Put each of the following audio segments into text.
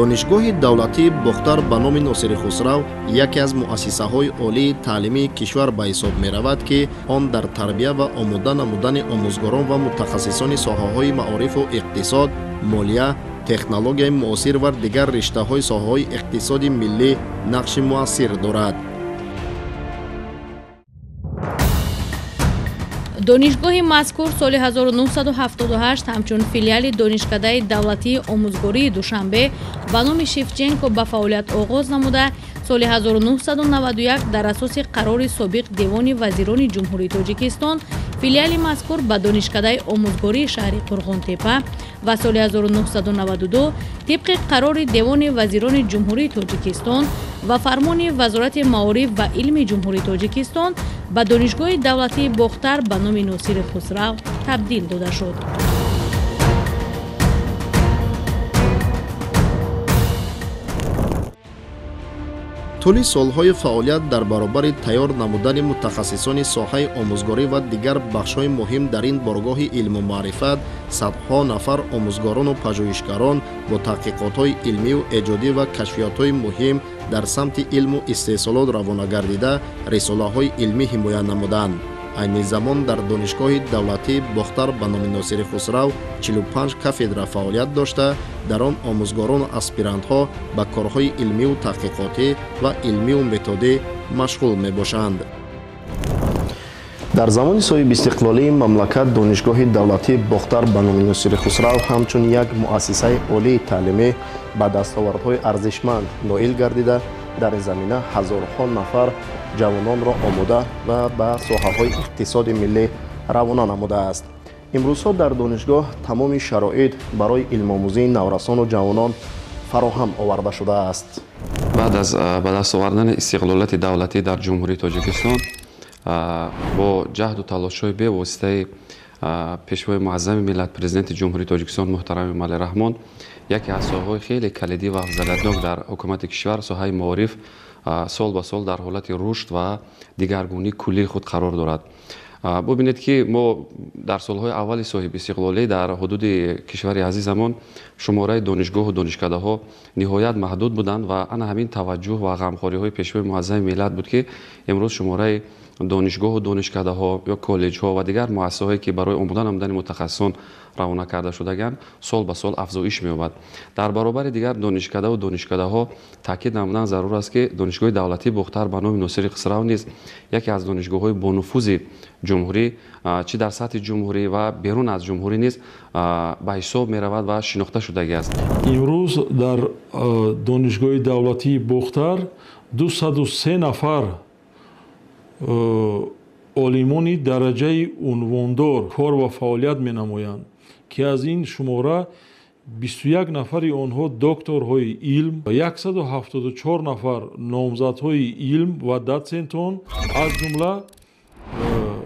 донишгоҳи давлатии бухтар ба номи носири хусрав яке аз муассисаҳои олии таълимии кишвар ба ҳисоб меравад, ки он дар тарбия ва омода намудани омӯзгорон ва мутахассисони соҳаҳои маорифу иқтисод, молия, технологияи муосир ва дигар риштаҳои соҳаҳои иқтисоди миллӣ нақши муассир дорад. донишгоҳи мазкур соли 1978 ҳамчун филиали донишкадаи давлатии омӯзгории душанбе ба номи Шевченко ба фаъолият оғоз намуда, соли 1991 дар асоси қарори собиқ Девони вазирони ҷумҳурии Тоҷикистон филиали мазкур ба донишкадаи омӯзгории шаҳри Қурғонтепа ва соли 1992 тибқи қарори Девони вазирони ҷумҳурии Тоҷикистон ва фармони Вазорати маориф ва илми ҷумҳурии Тоҷикистон ба донишгоҳи давлатии бухтар ба номи Носири Хусрав табдил дода шуд. тӯли солҳои фаъолият дар баробари тайёр намудани мутахассисони соҳаи омӯзгорӣ ва дигар бахшҳои муҳим дар ин боргоҳи илму маърифат, садҳо нафар омӯзгорону пажӯҳишгарон бо таҳқиқотҳои илмию эҷодӣ ва кашфиётҳои муҳим дар самти илму истеҳсолот равона гардида рисолаҳои илмӣ ҳимоя намуданд. айни замон дар донишгоҳи давлатии бухтар ба номи Носири Хусрав 45 кафедра фаъолият дошта, дар он омӯзгорону аспирантҳо ба корҳои илмию таҳқиқотӣ ва илмию методӣ машғул мебошанд. дар замони соҳиби истиқлолии мамлакат донишгоҳи давлатии бухтар ба номи Носири Хусрав ҳамчун як муассисаи олии таълимӣ ба дастовардҳои арзишманд ноил гардида, дар ин замина ҳазорҳо нафар ҷавононро омода ва ба соҳаҳои иқтисоди миллӣ равона намудааст. имрӯзҳо дар донишгоҳ тамоми шароит барои илмомӯзии наврасону ҷавонон фароҳам оварда шудааст. баъд аз ба даст овардани истиқлолияти давлатӣ дар ҷумҳурии Тоҷикистон бо ҷаҳду талошҳои бевоситаи пешвои муаззами миллат президенти ҷумҳурии Тоҷикистон муҳтарами Эмомалӣ Раҳмон, яке аз соҳаҳои хеле калидӣ ва афзалиятнок дар ҳукумати кишвар соҳаи маориф сол ба сол дар ҳолати рушд ва дигаргунии куллии худ қарор дорад. бубинед ки мо дар солҳои аввали соҳиби истиқлолӣ дар ҳудуди кишвари азизамон шумораи донишгоҳу донишкадаҳо ниҳоят маҳдуд буданд ва ана ҳамин таваҷҷӯҳ ва ғамхориҳои пешвои муаззами миллат буд, ки имрӯз шумораи донишгоҳу донишкадаҳо ё коллеҷҳо ва дигар муассисаҳое ки барои омода намудани мутахассисон равона карда шудаганд сол ба сол афзоиш меёбад. дар баробари дигар донишкадау донишкадаҳо таъкид намудан зарур аст, ки донишгоҳи давлатии бухтар ба номи Носири Хусрав низ яке аз донишгоҳҳои бонуфузи ҷумҳурӣ, чӣ дар сатҳи ҷумҳурӣ ва берун аз ҷумҳурӣ низ ба ҳисоб меравад ва шинохта шудагӣ аст. имрӯз дар донишгоҳи давлатии бухтар 203 нафар олимони дараҷаи унвондор кор ва фаъолият менамоянд, ки аз ин шумора 21 нафари онҳо докторҳои илм, 174 нафар номзадҳои илм ва доцентон, аз ҷумла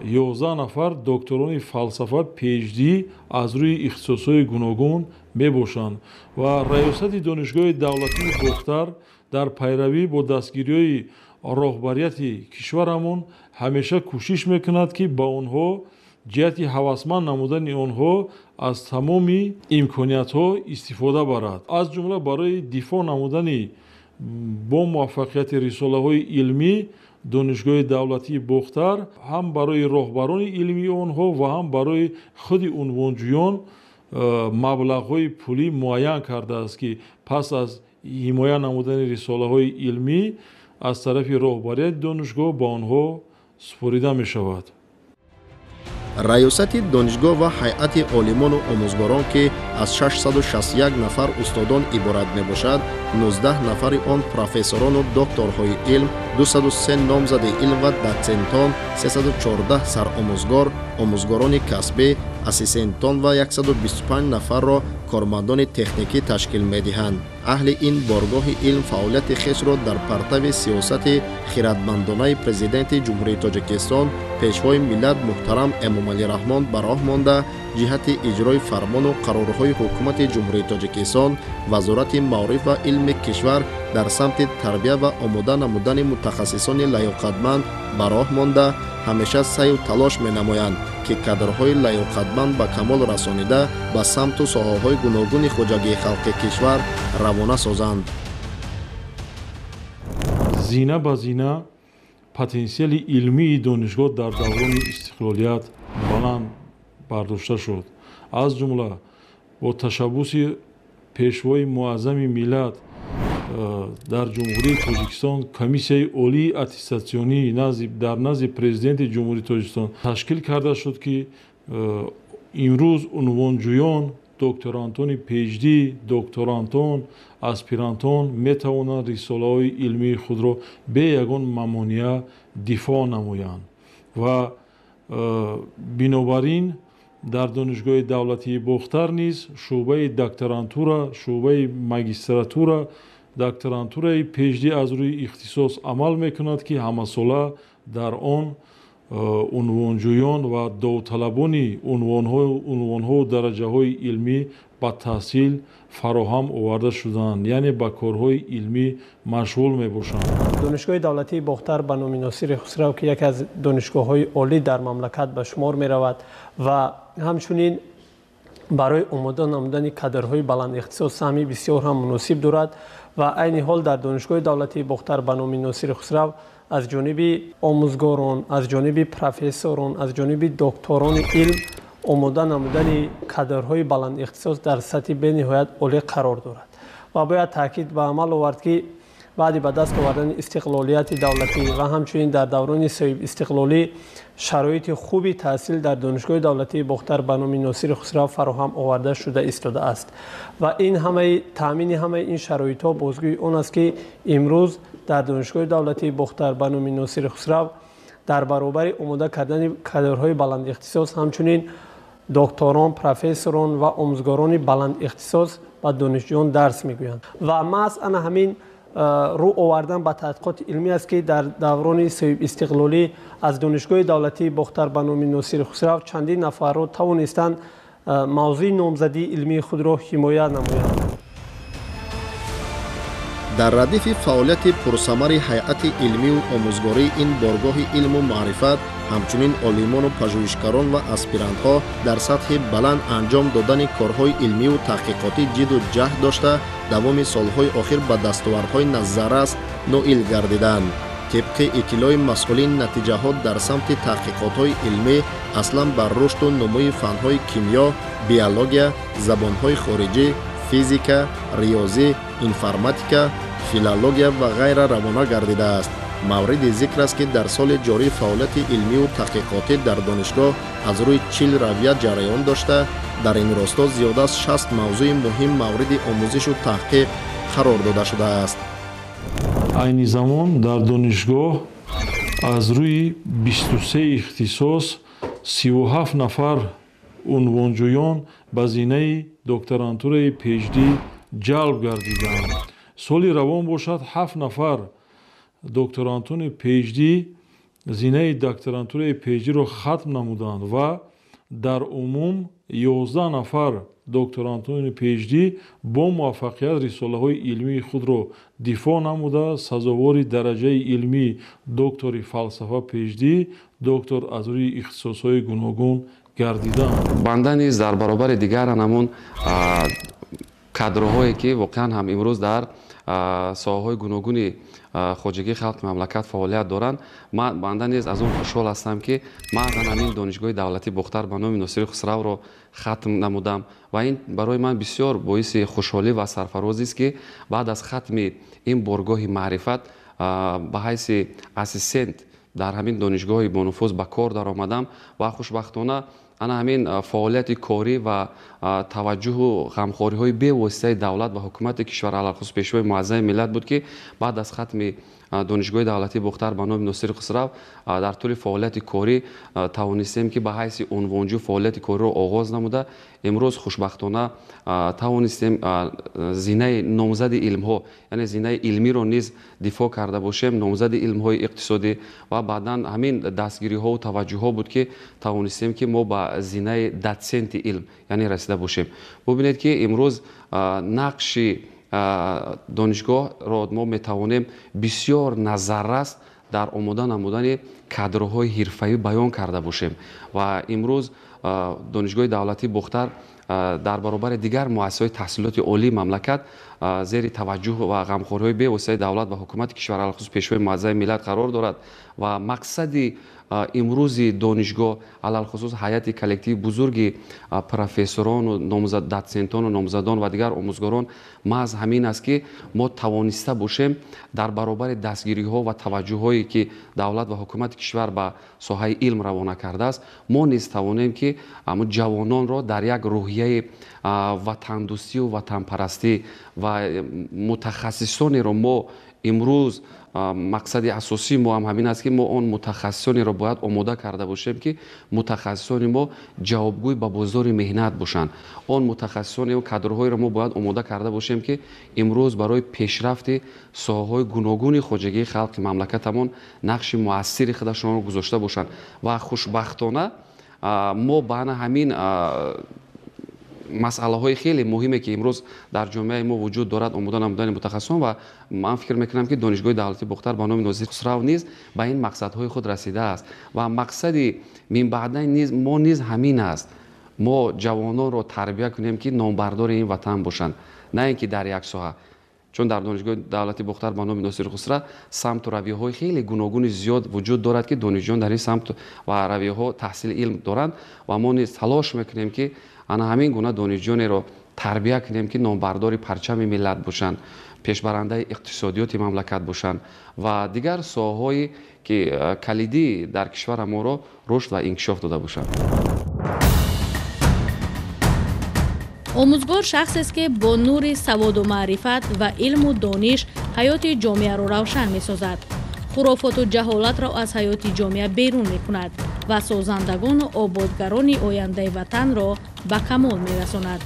11 нафар докторони фалсафа PhD аз рӯи ихтисосҳои гуногун мебошанд ва раёсати донишгоҳи давлатии бухтар дар пайравӣ бо дастгириҳои роҳбарияти кишварамон ҳамеша кӯшиш мекунад, ки ба онҳо ҷиҳати ҳавасманд намудани онҳо аз тамоми имкониятҳо истифода барад. аз ҷумла барои дифоъ намудани бо муваффақияти рисолаҳои илмӣ донишгоҳи давлатии бухтар ҳам барои роҳбарони илмии онҳо ва ҳам барои худи унвонҷӯён маблағҳои пулӣ муайян кардааст, ки пас аз ҳимоя намудани рисолаҳои илмӣ аз тарафи роҳбарияти донишгоҳ ба онҳо супорида мешавад. раёсати донишгоҳ ва ҳайати олимону омӯзгорон, ки аз 661 нафар устодон иборат мебошад, 19 нафари он профессорону докторҳои илм, 203 номзади илм ва доцентон, 314 саромӯзгор, омӯзгорони касбӣ, ассистентон ва 125 нафарро кормандони техникӣ ташкил медиҳанд. аҳли ин боргоҳи илм фаъолияти хешро дар партави сиёсати хиратмандонаи президенти ҷумҳурии Тоҷикистон пешвои миллат муҳтарам Эмомалӣ Раҳмон ба роҳ монда, ҷиҳати иҷрои фармону қарорҳои ҳукумати ҷумҳурии Тоҷикистон, Вазорати маориф ва илми кишвар дар самти тарбия ва омода намудани мутахассисони лаёқатманд ба роҳ монда, ҳамеша сайю талош менамоянд ки кадрҳои лаёқатманд ба камол расонида ба самту соҳаҳои гуногуни хуҷагии халқи кишвар равона созанд. зина ба зина потенсиали илмии донишгоҳ дар даврони истиқлолият баланд бардошта шуд. аз ҷумла бо ташаббуси пешвои муаззами миллат дар ҷумҳурии тоҷикистон комиссияи олии аттестатсионӣ дар назди президенти ҷумҳурии тоҷикистон ташкил карда шуд, ки имрӯз унвонҷӯён, докторантони PhD, докторантон, аспирантон метавонанд рисолаҳои илмии худро бе ягон мамониа дифоъ намоянд ва бинобар ин дар донишгоҳи давлатии бохтар низ шуъбаи докторантура, шуъбаи магистратура, докторантураи PhD аз рӯи ихтисос амал мекунад, ки ҳамасола дар он унвонҷӯён ва довталабони унвонҳоу дараҷаҳои илмӣ ба таҳсил фароҳам оварда шудаанд, яъне ба корҳои илмӣ машғул мебошанд. донишгоҳи давлатии бохтар ба номи Носири Хусрав, ки яке аз донишгоҳҳои олӣ дар мамлакат ба шумор меравад ва ҳамчунин барои омода намудани кадрҳои баландихтисос саҳми бисёр ҳам муносиб дорад ва айни ҳол дар донишгоҳи давлатии бохтар ба номи Носири Хусрав аз ҷониби омӯзгорон, аз ҷониби профессорон, аз ҷониби докторони илм омода намудани кадрҳои баландихтисос дар сатҳи бениҳоят олӣ қарор дорад ва бояд таъкид ба амал овард, ки баъди ба даст овардани истиқлолияти давлатӣ ва ҳамчунин дар даврони соҳиб истиқлолӣ шароити хуби таҳсил дар донишгоҳи давлатии бохтар ба номи Носири Хусрав фароҳам оварда шуда истодааст ва ин таъмини ҳамаи ин шароитҳо бозгӯи он аст, ки имрӯз дар донишгоҳи давлатии бохтар ба номи Носири Хусрав дар баробари омода кардани кадрҳои баландихтисос ҳамчунин докторон, профессорон ва омӯзгорони баландихтисос ба донишҷӯён дарс мегӯянд ва маҳз ана ҳамин рӯ овардан ба тадқиқоти илмӣ аст, ки дар даврони соҳиб истиқлолӣ аз донишгоҳи давлатии бохтар ба номи Носири Хусрав чандин нафарро тавонистанд мавзӯи номзадии илмии худро ҳимоя намоянд. дар радифи фаъолияти пурсамари ҳайати илмию омӯзгории ин боргоҳи илму маърифат ҳамчунин олимону пажӯҳишкарон ва аспирантҳо дар сатҳи баланд анҷом додани корҳои илмию таҳқиқотӣ ҷидду ҷаҳд дошта давоми солҳои охир ба дастовардҳои назаррас ноил гардиданд. тибқи иттилои масъулин, натиҷаҳо дар самти таҳқиқотҳои илмӣ аслан бар рушду нумӯи фанҳои кимиё, биология, забонҳои хориҷӣ, физика, риёзӣ, информатика, филология ва ғайра равона гардидааст. мавриди зикр аст, ки дар соли ҷорӣ фаъолияти илмию таҳқиқотӣ дар донишгоҳ аз рӯи 40 равия ҷараён дошта, дар ин росто зиёда аз 60 мавзӯи муҳим мавриди омӯзишу таҳқиқ қарор дода шудааст. айни замон дар донишгоҳ аз рӯи 23 ихтисос 37 нафар унвонҷӯён ба зинаи докторантураи PhD ҷалб гардиданд. соли равон бошад 7 нафар докторантони PhD зинаи докторантураи PhD-ро хатм намуданд ва дар умум 11 нафар докторантони PhD бо муваффақият рисолаҳои илмии худро дифоъ намуда сазовори дараҷаи илмии доктори фалсафа PhD, доктор аз рӯи ихтисосҳои гуногун гардиданд. банда низ дар баробари дигар анамун кадрҳое ки воқеан ҳам имрӯз дар соҳаҳои гуногуни хоҷагии халқи мамлакат фаъолият доранд. банда низ аз он хушҳол ҳастам, ки ман ҳамин донишгоҳи давлатии бохтар ба номи Носири Хусравро хатм намудам ва ин барои ман бисёр боиси хушҳолӣ ва сарфарозист, ки баъд аз хатми ин боргоҳи маърифат ба ҳайси ассистент дар ҳамин донишгоҳи бонуфуз ба кор даромадам ва хушбахтона ана ҳамин фаъолияти корӣ ва таваҷҷӯҳу ғамхориҳои бевоситаи давлат ва ҳукумати кишвар алахусус пешвои муаззами миллат буд, ки баъд аз хатми донишгоҳи давлатии бохтар ба номи Носири Хусрав дар тӯли фаъолияти корӣ тавонистем, ки ба ҳайси унвонҷӯ фаъолияти кориро оғоз намуда имрӯз хушбахтона тавонистем зинаи номзади илмҳо, яъне зинаи илмиро низ дифоъ карда бошем, номзади илмҳои иқтисодӣ ва баъдан ҳамин дастгириҳову таваҷҷӯҳҳо буд, ки тавонистем, ки мо ба зинаи датсенти илм яъне расида бошем. бубинед, ки имрӯз нақши донишгоҳро мо метавонем бисёр назаррас дар омода намудани кадрҳои ҳирфаӣ баён карда бошем. Ва имрӯз донишгоҳи давлатии Бухтар дар баробари дигар муассисаҳои таҳсилоти олии мамлакат зери таваҷҷӯҳ ва ғамхориҳои бевоситаи давлат ва ҳукумати кишвар алахусус пешвои муаззами миллат қарор дорад ва мақсади имрӯзи донишгоҳ алалхусус ҳайати коллективи бузурги профессорону дотсентону номзадон ва дигар омӯзгорон маҳз ҳамин аст ки мо тавониста бошем дар баробари дастгириҳо ва таваҷҷӯҳҳое ки давлат ва ҳукумати кишвар ба соҳаи илм равона кардааст, мо низ тавонем ки ҷавононро дар як рӯҳияи ватандӯстию ватанпарастӣ ва мутахассисонеро мо имрӯз мақсади асосии мо ҳам ҳамин аст ки мо он мутахассисонеро бояд омода карда бошем ки мутахассисони мо ҷавобгӯй ба бозори меҳнат бошанд. Он мутахассисони кадрҳоеро мо бояд омода карда бошем ки имрӯз барои пешрафти соҳаҳои гуногуни хоҷагии халқи мамлакатамон нақши муассири худашонро гузошта бошанд. Ва хушбахтона мо ба ҳамин масъалаҳои хеле муҳиме ки имрӯз дар ҷомеаи мо вуҷуд дорад омода намудани мутахассисон ва ман фикр мекунам ки донишгоҳи давлатии Бухтар ба номи Нозир Хусрав низ ба ин мақсадҳои худ расидааст ва мақсади минбаъдан низ мо низ ҳамин аст. Мо ҷавононро тарбия кунем ки номбардори ин ватан бошанд, на ин ки дар як соҳа. Чун дар донишгоҳи давлатии Бухтар ба номи Нозир Хусрав самту равияҳои хеле гуногуни зиёд вуҷуд дорад ки донишҷӯён дар ин самт ва равияҳо таҳсили илм доранд ва мо низ талош мекунем ки ана ҳамин гуна донишҷӯёнеро тарбия кунем ки номбардори парчами миллат бошанд, пешбарандаи иқтисодиёти мамлакат бошанд ва дигар соҳаҳое ки калидӣ дар кишвара моро рушд ва инкишоф дода бошанд. омӯзгор шахсест ки бо нури саводу маърифат ва илму дониш ҳаёти ҷомеаро равшан месозад, хурофоту ҷаҳолатро аз ҳаёти ҷомеа берун мекунад ва созандагону ободгарони ояндаи ватанро ба камол мерасонад.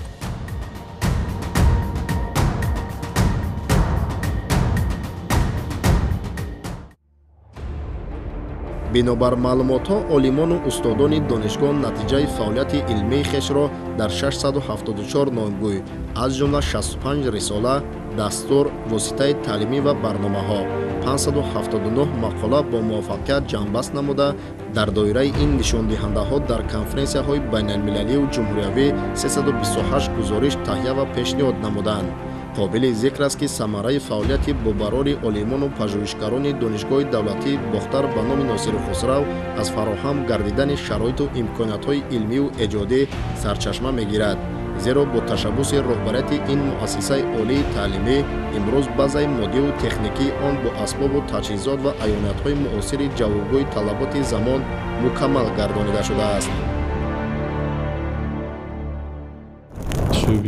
бинобар маълумотҳо олимону устодони донишгоҳ натиҷаи фаъолияти илмии хешро дар 674 номгӯй аз ҷумла 65 рисола, дастур, воситаи таълимӣ ва барномаҳо, 579 мақола бо муваффақият ҷамъбаст намуда дар доираи ин нишондиҳандаҳо дар конференсияҳои байналмилалию ҷумҳуриявӣ 328 гузориш таҳия ва пешниҳод намуданд. қобили зикр аст ки самараи фаъолияти бобарори олимону пажӯҳишгарони донишгоҳи давлатии Бухтар ба номи Носири Хусрав аз фароҳам гардидани шароиту имкониятҳои илмию эҷодӣ сарчашма мегирад. зеро бо ташаббуси роҳбарияти ин муассисаи олии таълимӣ имрӯз базаи моддию техникии он бо асбобу таҷҳизот ва аёниятҳои муосири ҷавобгӯи талаботи замон мукаммал гардонида шудааст.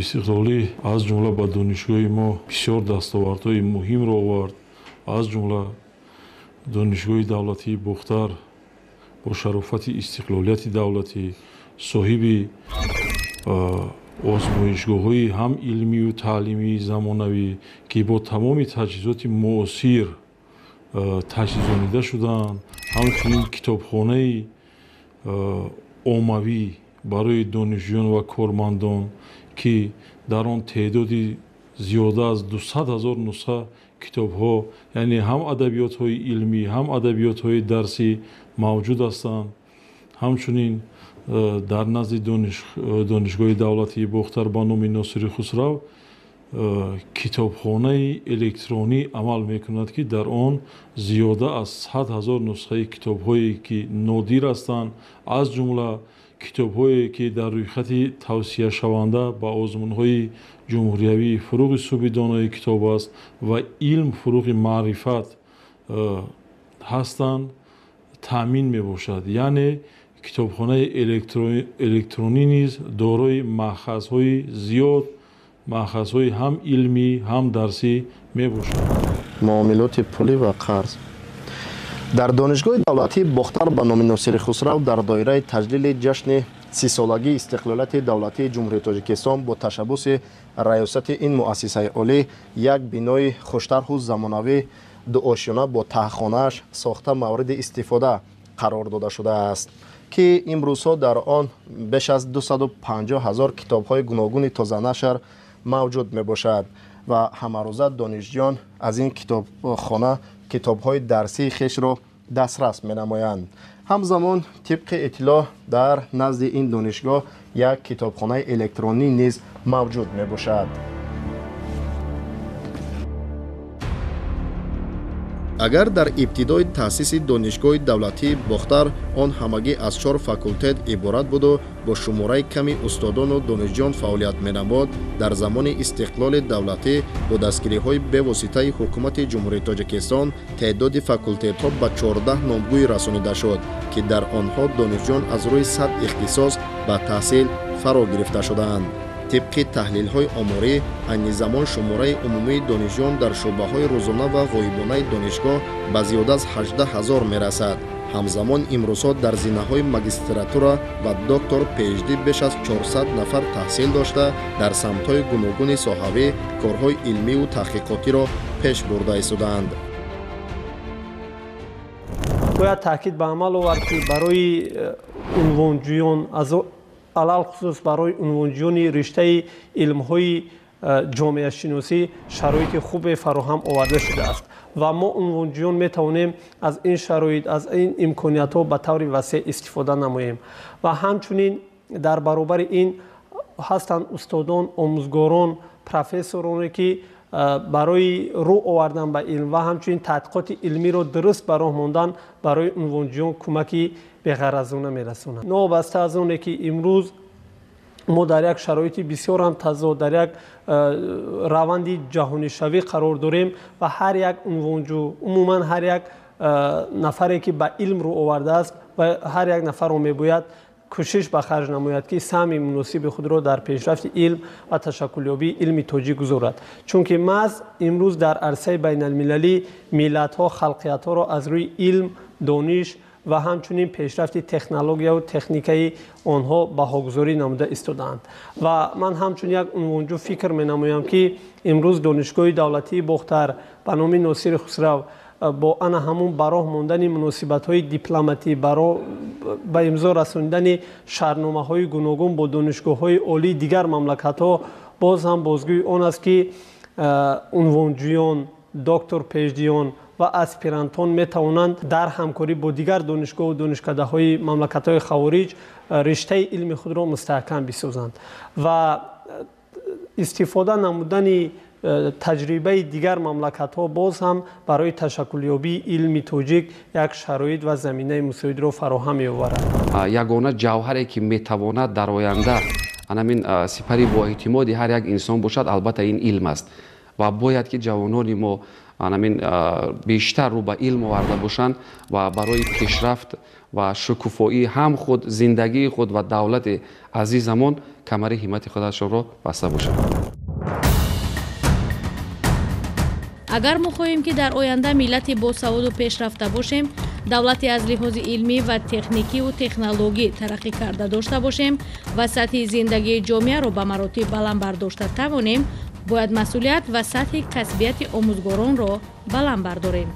истиқлолӣ аз ҷумла ба донишгоҳи мо бисёр дастовардҳои муҳимро овард. аз ҷумла донишгоҳи давлатии Бухтар бо шарофати истиқлолияти давлатӣ соҳиби озмоишгоҳҳои ҳам илмию таълимии замонавӣ ки бо тамоми таҷҳизоти муосир таҷҳизонида шуданд, ҳамчунин китобхонаи оммавӣ барои донишҷӯён ва кормандон ки дар он теъдоди зиёда аз 200 000 нусха китобҳо, яъне ҳам адабиётҳои илмӣ, ҳам адабиётҳои дарсӣ мавҷуд ҳастанд. ҳамчунин дар назди донишгоҳи давлатии Бухтар ба номи Носири Хусрав китобхонаи электронӣ амал мекунад ки дар он зиёда аз 100 000 нусхаи китобҳое ки нодир ҳастанд, аз ҷумла китобҳое ки дар рӯйхати тавсияшаванда ба озмунҳои ҷумҳуриявӣ фуруғи субҳи донои китоб аст ва илм фуруғи маърифат ҳастанд, таъмин мебошад. яъне китобхонаи электронӣ низ дорои маъхазҳои зиёд, маъхазҳои ҳам илмӣ ҳам дарсӣ мебошад. муомилоти пулӣ ва қарз дар донишгоҳи давлатии Бухтар ба номи Носири Хусрав дар доираи таҷлили ҷашни 30-солагии истиқлолияти давлатии ҷумҳурии Тоҷикистон бо ташаббуси раёсати ин муассисаи олӣ як бинои хуштарҳу замонавӣ дуошёна бо таҳхонааш сохта мавриди истифода қарор дода шудааст ки имрӯзҳо дар он беш аз 250 000 китобҳои гуногуни тозанашр мавҷуд мебошад ва ҳамарӯза донишҷӯён аз ин китобхона китобҳои дарсии хешро دسترس می‌نمایند. همزمان طبق اطلاع در نزد این دانشگاه یک کتابخانه الکترونی نیز موجود میباشد. اگر در ابتدای تأسیس دانشگاه دولتی باختر آن همگی از 4 فاکولتت عبارت بود و با شماره کمی استادان و دانشجویان فعالیت می‌نمود، در زمان استقلال دولتی با دستگیری‌های به واسطه حکومت جمهوری تاجیکستان تعداد فاکولتت‌ها به 14 نامگوی رسانیده شد که در آنها دانشجویان از روی 100 اختصاص به تحصیل فرا گرفته شدند. طبق تحلیل‌های آماری، این زمان شماره عمومی دانشجویان در شعبه‌های روزانه و غایبانه دانشگاه به زیاد از 18,000 می‌رسد. همزمان امروزها در زینه‌های ماجستراتورا و دکتر پی‌اچ‌دی بیش از 400 نفر تحصیل داشته در سمت‌های گوناگون ساحوی کارهای علمی و تحقیقاتی را پیش برده ایستادند. باید تاکید به عمل آورد که برای عنوانجویان از علل خصوص برای عنوانجویان رشته علم‌های جامعه شناسی شرایط خوب فراهم آورده شده است و ما عنوانجویان میتوانیم از این شرایط از این امکانیت‌ها به طور وسیع استفاده نماییم و همچنین در برابر این هستند استادان، آموزگاران، پروفسورانی که برای رو آوردن به علم و همچنین تحقیقات علمی را درست به راه ماندن برای عنوانجویان کمکی به غرضانه میرسونند. نابسته از اونه که امروز ما در یک شرایط بسیار هم تضاد در یک روند جهانی شوی قرار داریم و هر یک عنوانجو عموما هر یک نفری که به علم رو آورده است و هر یک نفر رو میباید کوشش به خرج نماید که سهم مناسب خود را در پیشرفت علم و تشکلیابی علم تاجیک گذارد، چون که محض امروز در عرصه بین المللی ملت ها خلقیت ها را از روی علم، دانش و همچنین پیشرفت تکنولوژی و تکنیکی آنها بهاگذاری نموده ایستادند و من همچون یک عنوانجو فکر می نمایم که امروز دانشگاه دولتی باختر به نام ناصر خسرو با آن همون براه ماندن مناسبت های دیپلماتی برای به امضا رساندن شرطنامه های گوناگون با دانشگاه های عالی دیگر مملکت ها باز هم بازگوی آن است که عنوانجویان، دکتر پی‌اچ‌دیان و اسپیرانتان می توانند در همکاری با دیگر دانشگاه و دانشکده های مملکت های خارج رشته علم خود را مستحکم بسازند و استفاده نمودن تجربه دیگر مملکت ها باز هم برای تشکلیابی علم تاجیک یک شرایط و زمینه مساعد را فراهم می‌آورد. یگانه جوهری که میتواند در آینده همین سپری با اعتمادی هر یک انسان باشد البته این علم است و باید که جوانان ما همین بیشتر رو به علم آورده باشند و برای پیشرفت و شکوفایی هم خود زندگی خود و دولت عزیزمان کمر همت خودشان را بسته باشند. اگر ما خواهیم که در آینده ملت باسواد و پیشرفته باشیم، دولتی از لحاظ علمی و تکنیکی و تکنولوژی ترقی کرده داشته باشیم و سطح زندگی جامعه را به مراتب بلند برداشته توانیم، باید مسئولیت و سطح کسبیت آموزگاران را بلند برداریم.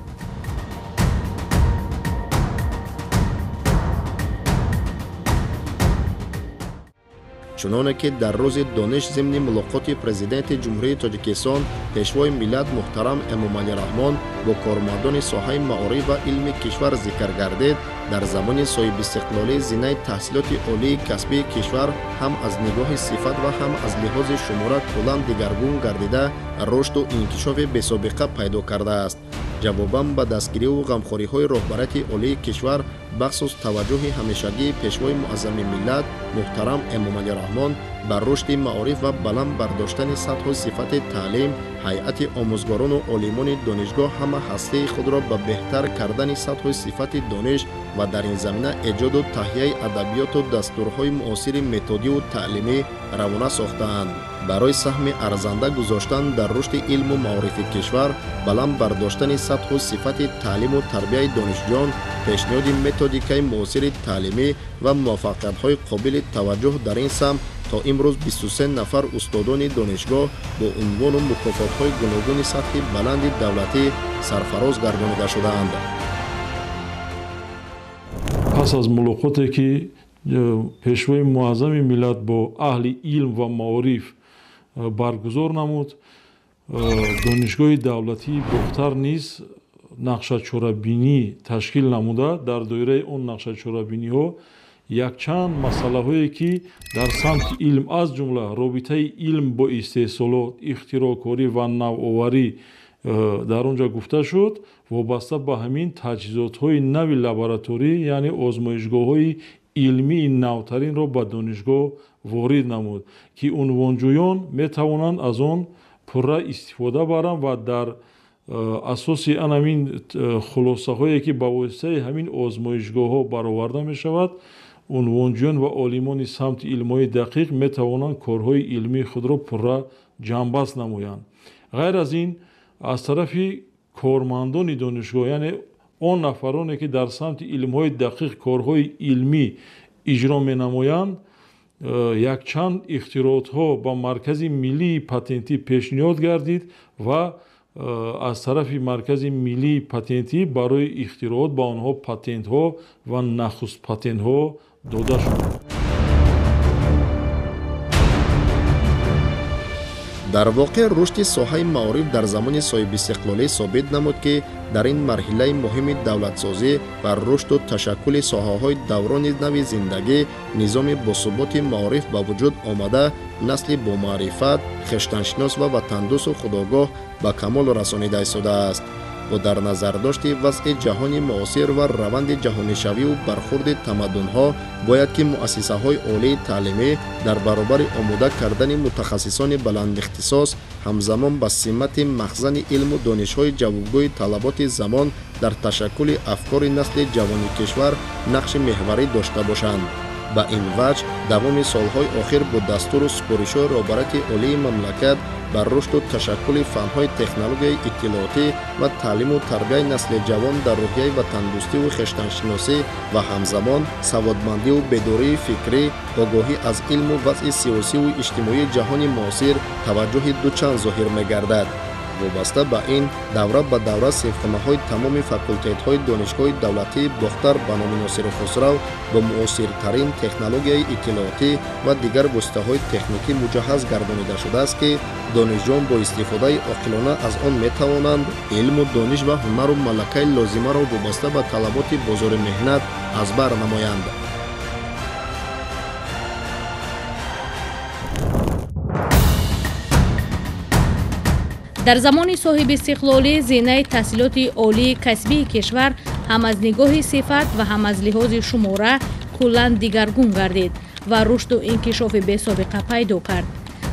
چنانه که در روز دانش ضمن ملاقات پرزیدنت جمهوری تاجیکستان پیشوای ملت محترم امامعلی رحمان با کارمندان ساحه معارف و علم کشور ذکر گردید، در زمان صاحب استقلالی زینه تحصیلات عالی کسبی کشور هم از نگاه صفت و هم از لحاظ شماره کلاً دگرگون گردیده رشد و انکشاف بی‌سابقه پیدا کرده است. جواباً به دستگیری و غمخوری‌های رهبریت عالی کشور بخصوص توجه همیشگی پیشوای معظم ملت محترم امامعلی رحمان بر رشد معارف و بلند برداشتن سطح و صفت تعلیم، هیئت آموزگاران و عالمان دانشگاه همه هسته خود را به بهتر کردن سطح و صفت دانش و در این زمینه ایجاد و تهیه ادبیات و دستورهای معاصر متدی و تعلیمی روانه ساختند. برای سهم ارزنده گذاشتن در رشد علم و معارف کشور، بلند برداشتن سطح و صفت تعلیم و تربیت دانشجویان، پیشنهاد متدیکای معاصر تعلیمی و موفقیت‌های قابل توجه در این سمت تا امروز 23 نفر استادان دانشگاه با عنوان و مکافات‌های گوناگون سطح بلند دولتی سرفراز گردانیده شده‌اند. پس از ملاقاتی که پیشوای معظم ملت با اهل علم و معارف برگزار نمود، دانشگاه دولتی باختر نیز нақшачорабинӣ ташкил намуда дар доираи он нақшачорабиниҳо якчанд масъалаҳое ки дар самти илм аз ҷумла робитаи илм бо истеҳсолот, ихтироъкорӣ ва навоварӣ дар он ҷо гуфта шуд, вобаста ба ҳамин таҷҳизотҳои нави лабораторӣ, яъне озмоишгоҳҳои илмии навтаринро ба донишгоҳ ворид намуд, ки унвонҷӯён метавонанд аз он пурра истифода баранд ва дар асоси анамин хулосаҳое ки ба воситаи ҳамин озмоишгоҳҳо бароварда мешавад, унвонҷӯён ва олимони самти илмҳои дақиқ метавонанд корҳои илмии худро пурра ҷамъбаст намоянд. ғайр аз ин, аз тарафи кормандони донишгоҳ, яъне он нафароне ки дар самти илмҳои дақиқ корҳои илмӣ иҷро менамоянд, якчанд ихтироъотҳо ба маркази миллии патентӣ пешниҳод гардид ва аз тарафи маркази миллии патентӣ барои ихтироот ба онҳо патентҳо ва нахуст патентҳо дода шуд. дар воқеъ рушди соҳаи маориф дар замони соҳибистиқлолӣ собит намуд, ки дар ин марҳилаи муҳими давлатсозӣ ва рушду ташаккули соҳаҳои даврони нави зиндагӣ низоми босуботи маориф ба вуҷуд омада, насли бомаърифат, хештаншинос ва ватандӯсту худогоҳ ба камол расонида истодааст. бо дар назардошти вазъи ҷаҳони муосир ва раванди ҷаҳонишавию бархурди тамаддунҳо, бояд ки муассисаҳои олии таълимӣ дар баробари омода кардани мутахассисони баландихтисос ҳамзамон ба симати махзани илму донишҳои ҷавобгӯи талаботи замон дар ташаккули афкори насли ҷавони кишвар нақши меҳварӣ дошта бошанд. ба ин ваҷҳ давоми солҳои охир бо дастуру супоришу роҳбарати олии мамлакат ба рушду ташаккули фанҳои технологияи иттилоотӣ ва таълиму тарбияи насли ҷавон дар рӯҳияи ватандӯстиву хештаншиносӣ ва ҳамзамон саводмандиву бедории фикрӣ, огоҳӣ аз илму вазъи сиёсиву иҷтимоии ҷаҳони муосир таваҷҷӯҳи дучанд зоҳир мегардад. вобаста ба ин, давра ба давра сифхонаҳои тамоми факултетҳои донишгоҳи давлатии бохтар ба номи Носири Хусрав бо муосиртарин технологияи иттилоотӣ ва дигар воситаҳои техникӣ муҷаҳҳаз гардонида шудааст, ки донишҷӯён бо истифодаи оқилона аз он метавонанд илму дониш ва ҳунару малакаи лозимаро вобаста ба талаботи бозори меҳнат аз бар намоянд. дар замони соҳибистиқлолӣ зинаи таҳсилоти олии касбии кишвар ҳам аз нигоҳи сифат ва ҳам аз лиҳози шумора куллан дигаргун гардид ва рушду инкишофи бесобиқа пайдо кард.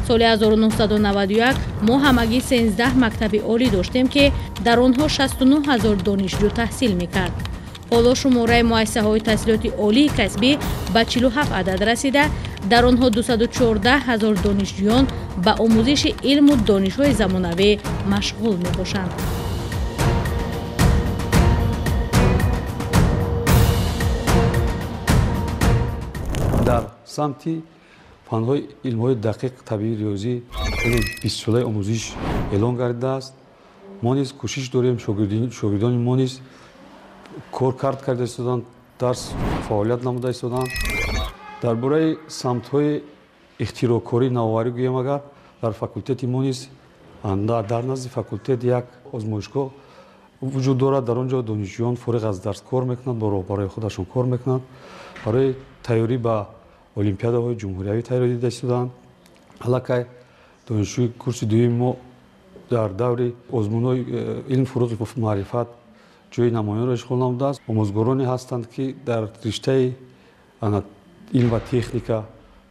соли 1991 мо ҳамагӣ 13 мактаби олӣ доштем, ки дар онҳо 69 000 донишҷӯ таҳсил мекард. ҳоло шумораи муассисаҳои таҳсилоти олии касбӣ ба 47 адад расида, дар онҳо 214 000 донишҷӯён ба омӯзиши илму донишҳои замонавӣ машғул мебошанд. дар самти фанҳои илмҳои дақиқ, табиӣ, риёзӣ 20 солаи омӯзиш эълон гардидааст. мо низ кӯшиш дорем шогирдони мо низ кор карда истоданд, дарс фаъолият намуда истоданд. дар бораи самтҳои ихтироъкорӣ, навоварӣ гӯям, агар дар факултети мо низ дар назди факултет як озмоишгоҳ вуҷуд дорад. дар он ҷо донишҷӯён фориғ аз дарс кор мекунанд, бо роҳбарои худашон кор мекунанд. барои тайёрӣ ба олимпиадаҳои ҷумҳуриявӣ тайёрӣ дида истоданд. аллакай донишҷӯи курси дуюми мо дар даври озмунҳои илм, фуруғи маърифат ҷои намоёнро ишғол намудааст. омӯзгороне ҳастанд, ки дар риштаи илм ва техника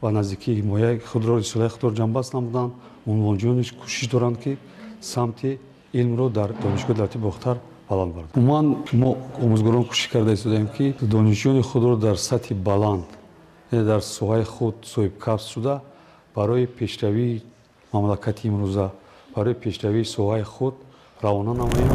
ва наздикии ҳимояи худро, рисолаи худро ҷамъбаст намуданд. унвонҷӯёниш кӯшиш доранд, ки самти илмро дар донишгоҳи давлати бохтар баланд барданд. умуман мо омӯзгорон кӯшиш карда истодаем, ки донишҷӯёни худро дар сатҳи баланд, дар соҳаи худ соҳибкасб шуда, барои пешравии мамлакати имрӯза, барои пешравии соҳаи худ равона намоем.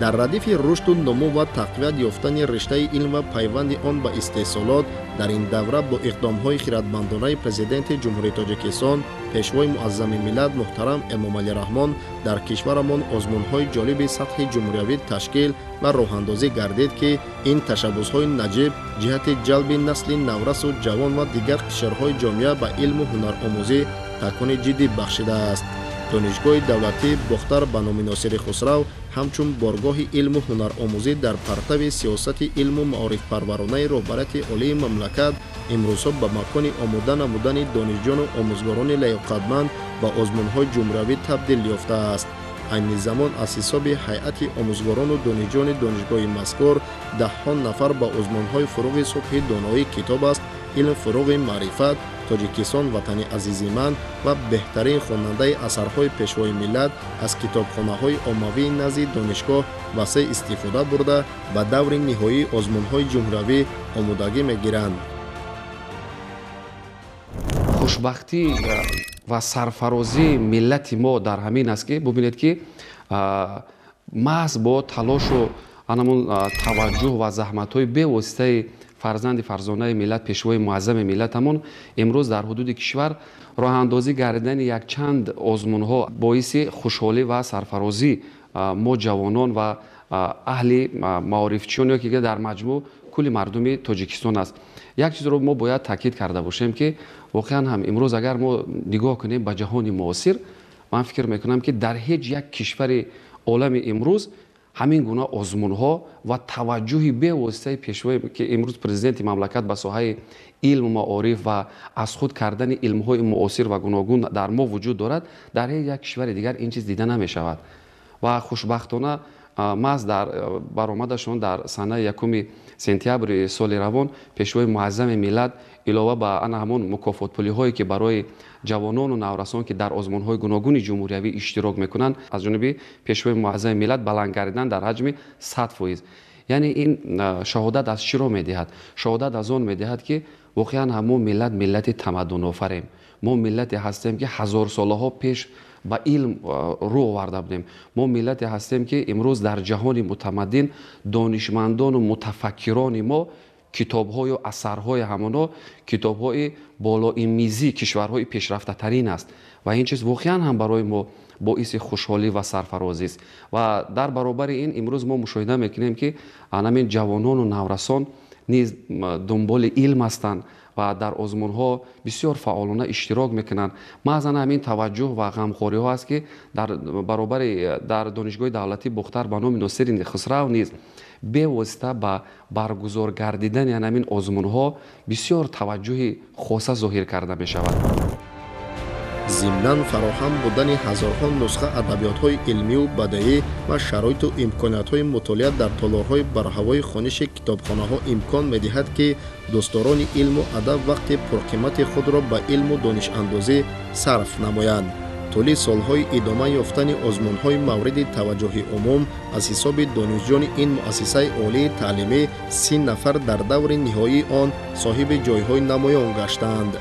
дар радифи рушду нумӯ ва тақвият ёфтани риштаи илм ва пайванди он ба истеҳсолот, дар ин давра бо иқдомҳои хиратмандонаи президенти ҷумҳурии Тоҷикистон, пешвои муаззами миллат муҳтарам Эмомалӣ Раҳмон, дар кишварамон озмунҳои ҷолиби сатҳи ҷумҳуриявӣ ташкил ва роҳандозӣ гардид, ки ин ташаббусҳои наҷиб ҷиҳати ҷалби насли наврасу ҷавон ва дигар қишрҳои ҷомеа ба илму ҳунаромӯзӣ такони ҷиддӣ бахшидааст. донишгоҳи давлатии бохтар ба номи Носири Хусрав ҳамчун боргоҳи илму ҳунаромӯзӣ дар партави сиёсати илму маорифпарваронаи роҳбарияти олии мамлакат имрӯзҳо ба макони омода намудани донишҷону омӯзгорони лаёқатманд ба озмунҳои ҷумҳуриявӣ табдил ёфтааст. айни замон аз ҳисоби ҳайати омӯзгорону донишҷони донишгоҳи мазкур даҳҳо нафар ба озмунҳои фуруғи субҳи доноии китоб аст, илм фуруғи маърифат, тоҷикистон ватани азизи ман ва беҳтарин хонандаи асарҳои пешвои миллат аз китобхонаҳои оммавии назди донишгоҳ васеъ истифода бурда ба даври ниҳоии озмунҳои ҷумҳуриявӣ омодагӣ мегиранд. хушбахтӣ ва сарфарозии миллати мо дар ҳамин аст ки бубинед ки маҳз бо талошу анамон таваҷҷӯҳ ва заҳматҳои бевоситаи фарзанди фарзонаи миллат пешвои муаззами миллатамон имрӯз дар ҳудуди кишвар роҳандозӣ гардидани якчанд озмунҳо боиси хушҳолӣ ва сарфарозӣ мо ҷавонон ва аҳли маорифчиён ё ки дар маҷмӯъ кулли мардуми тоҷикистон аст. як чизро мо бояд таъкид карда бошем ки воқеан ҳам имрӯз агар мо нигоҳ кунем ба ҷаҳони муосир, ман фикр мекунам ки дар ҳеҷ як кишвари олами имрӯз ҳамин гуна озмунҳо ва таваҷҷӯҳи бевоситаи пешвои ки имрӯз президенти мамлакат ба соҳаи илму маориф ва аз худ кардани илмҳои муосир ва гуногун дар мо вуҷуд дорад, дар ҳеҷ як кишвари дигар ин чиз дида намешавад. ва хушбахтона маҳз дар баромадашон дар санаи 1 сентябри соли равон пешвои муаззами миллат илова ба ана ҳамон мукофотпулиҳое ки барои ҷавонону наврасон ки дар озмунҳои гуногуни ҷумҳуриявӣ иштирок мекунанд аз ҷониби пешвои муаззами миллат баланд гардидан дар ҳаҷми 100%. яъне ин шаҳодат аз чиро медиҳад? шаҳодат аз он медиҳад ки воқеан ҳамо миллат миллати тамаддунофарем. мо миллате ҳастем ки ҳазорсолаҳо пеш ба илм рӯ оварда будем. мо миллате ҳастем ки имрӯз дар ҷаҳони мутамаддин донишмандону мутафаккирони мо китобҳо ё асарҳои ҳамоно китобҳои болоимизии кишварҳои пешрафтатарин аст ва ин чиз воқеан ҳам барои мо боиси хушҳолӣ ва сарфарозист. ва дар баробари ин имрӯз мо мушоҳида мекунем ки анамин ҷавонону наврасон низ дунболи илм ҳастанд ва дар озмунҳо бисёр фаъолона иштирок мекунанд. маҳз ана ҳамин таваҷҷӯҳ ва ғамхориҳо аст ки дар баробари дар донишгоҳи давлатии бухтар ба номи Носири Хусрав низ бевосита ба баргузор гардидани анамин озмунҳо бисёр таваҷҷӯҳи хоса зоҳир карда мешавад. зимнан фароҳам будани ҳазорҳо нусха адабиётҳои илмию бадаӣ ва шароиту имкониятҳои мутолиа дар толорҳои барҳавои хониши китобхонаҳо имкон медиҳад ки дӯстдорони илму адаб вақти пурқимати худро ба илму донишандозӣ сарф намоянд. тӯли солҳои идома ёфтани озмунҳои мавриди таваҷҷӯҳи умум аз ҳисоби донишҷони ин муассисаи олии таълимӣ 30 нафар дар даври ниҳоии он соҳиби ҷойҳои намоён гаштаанд.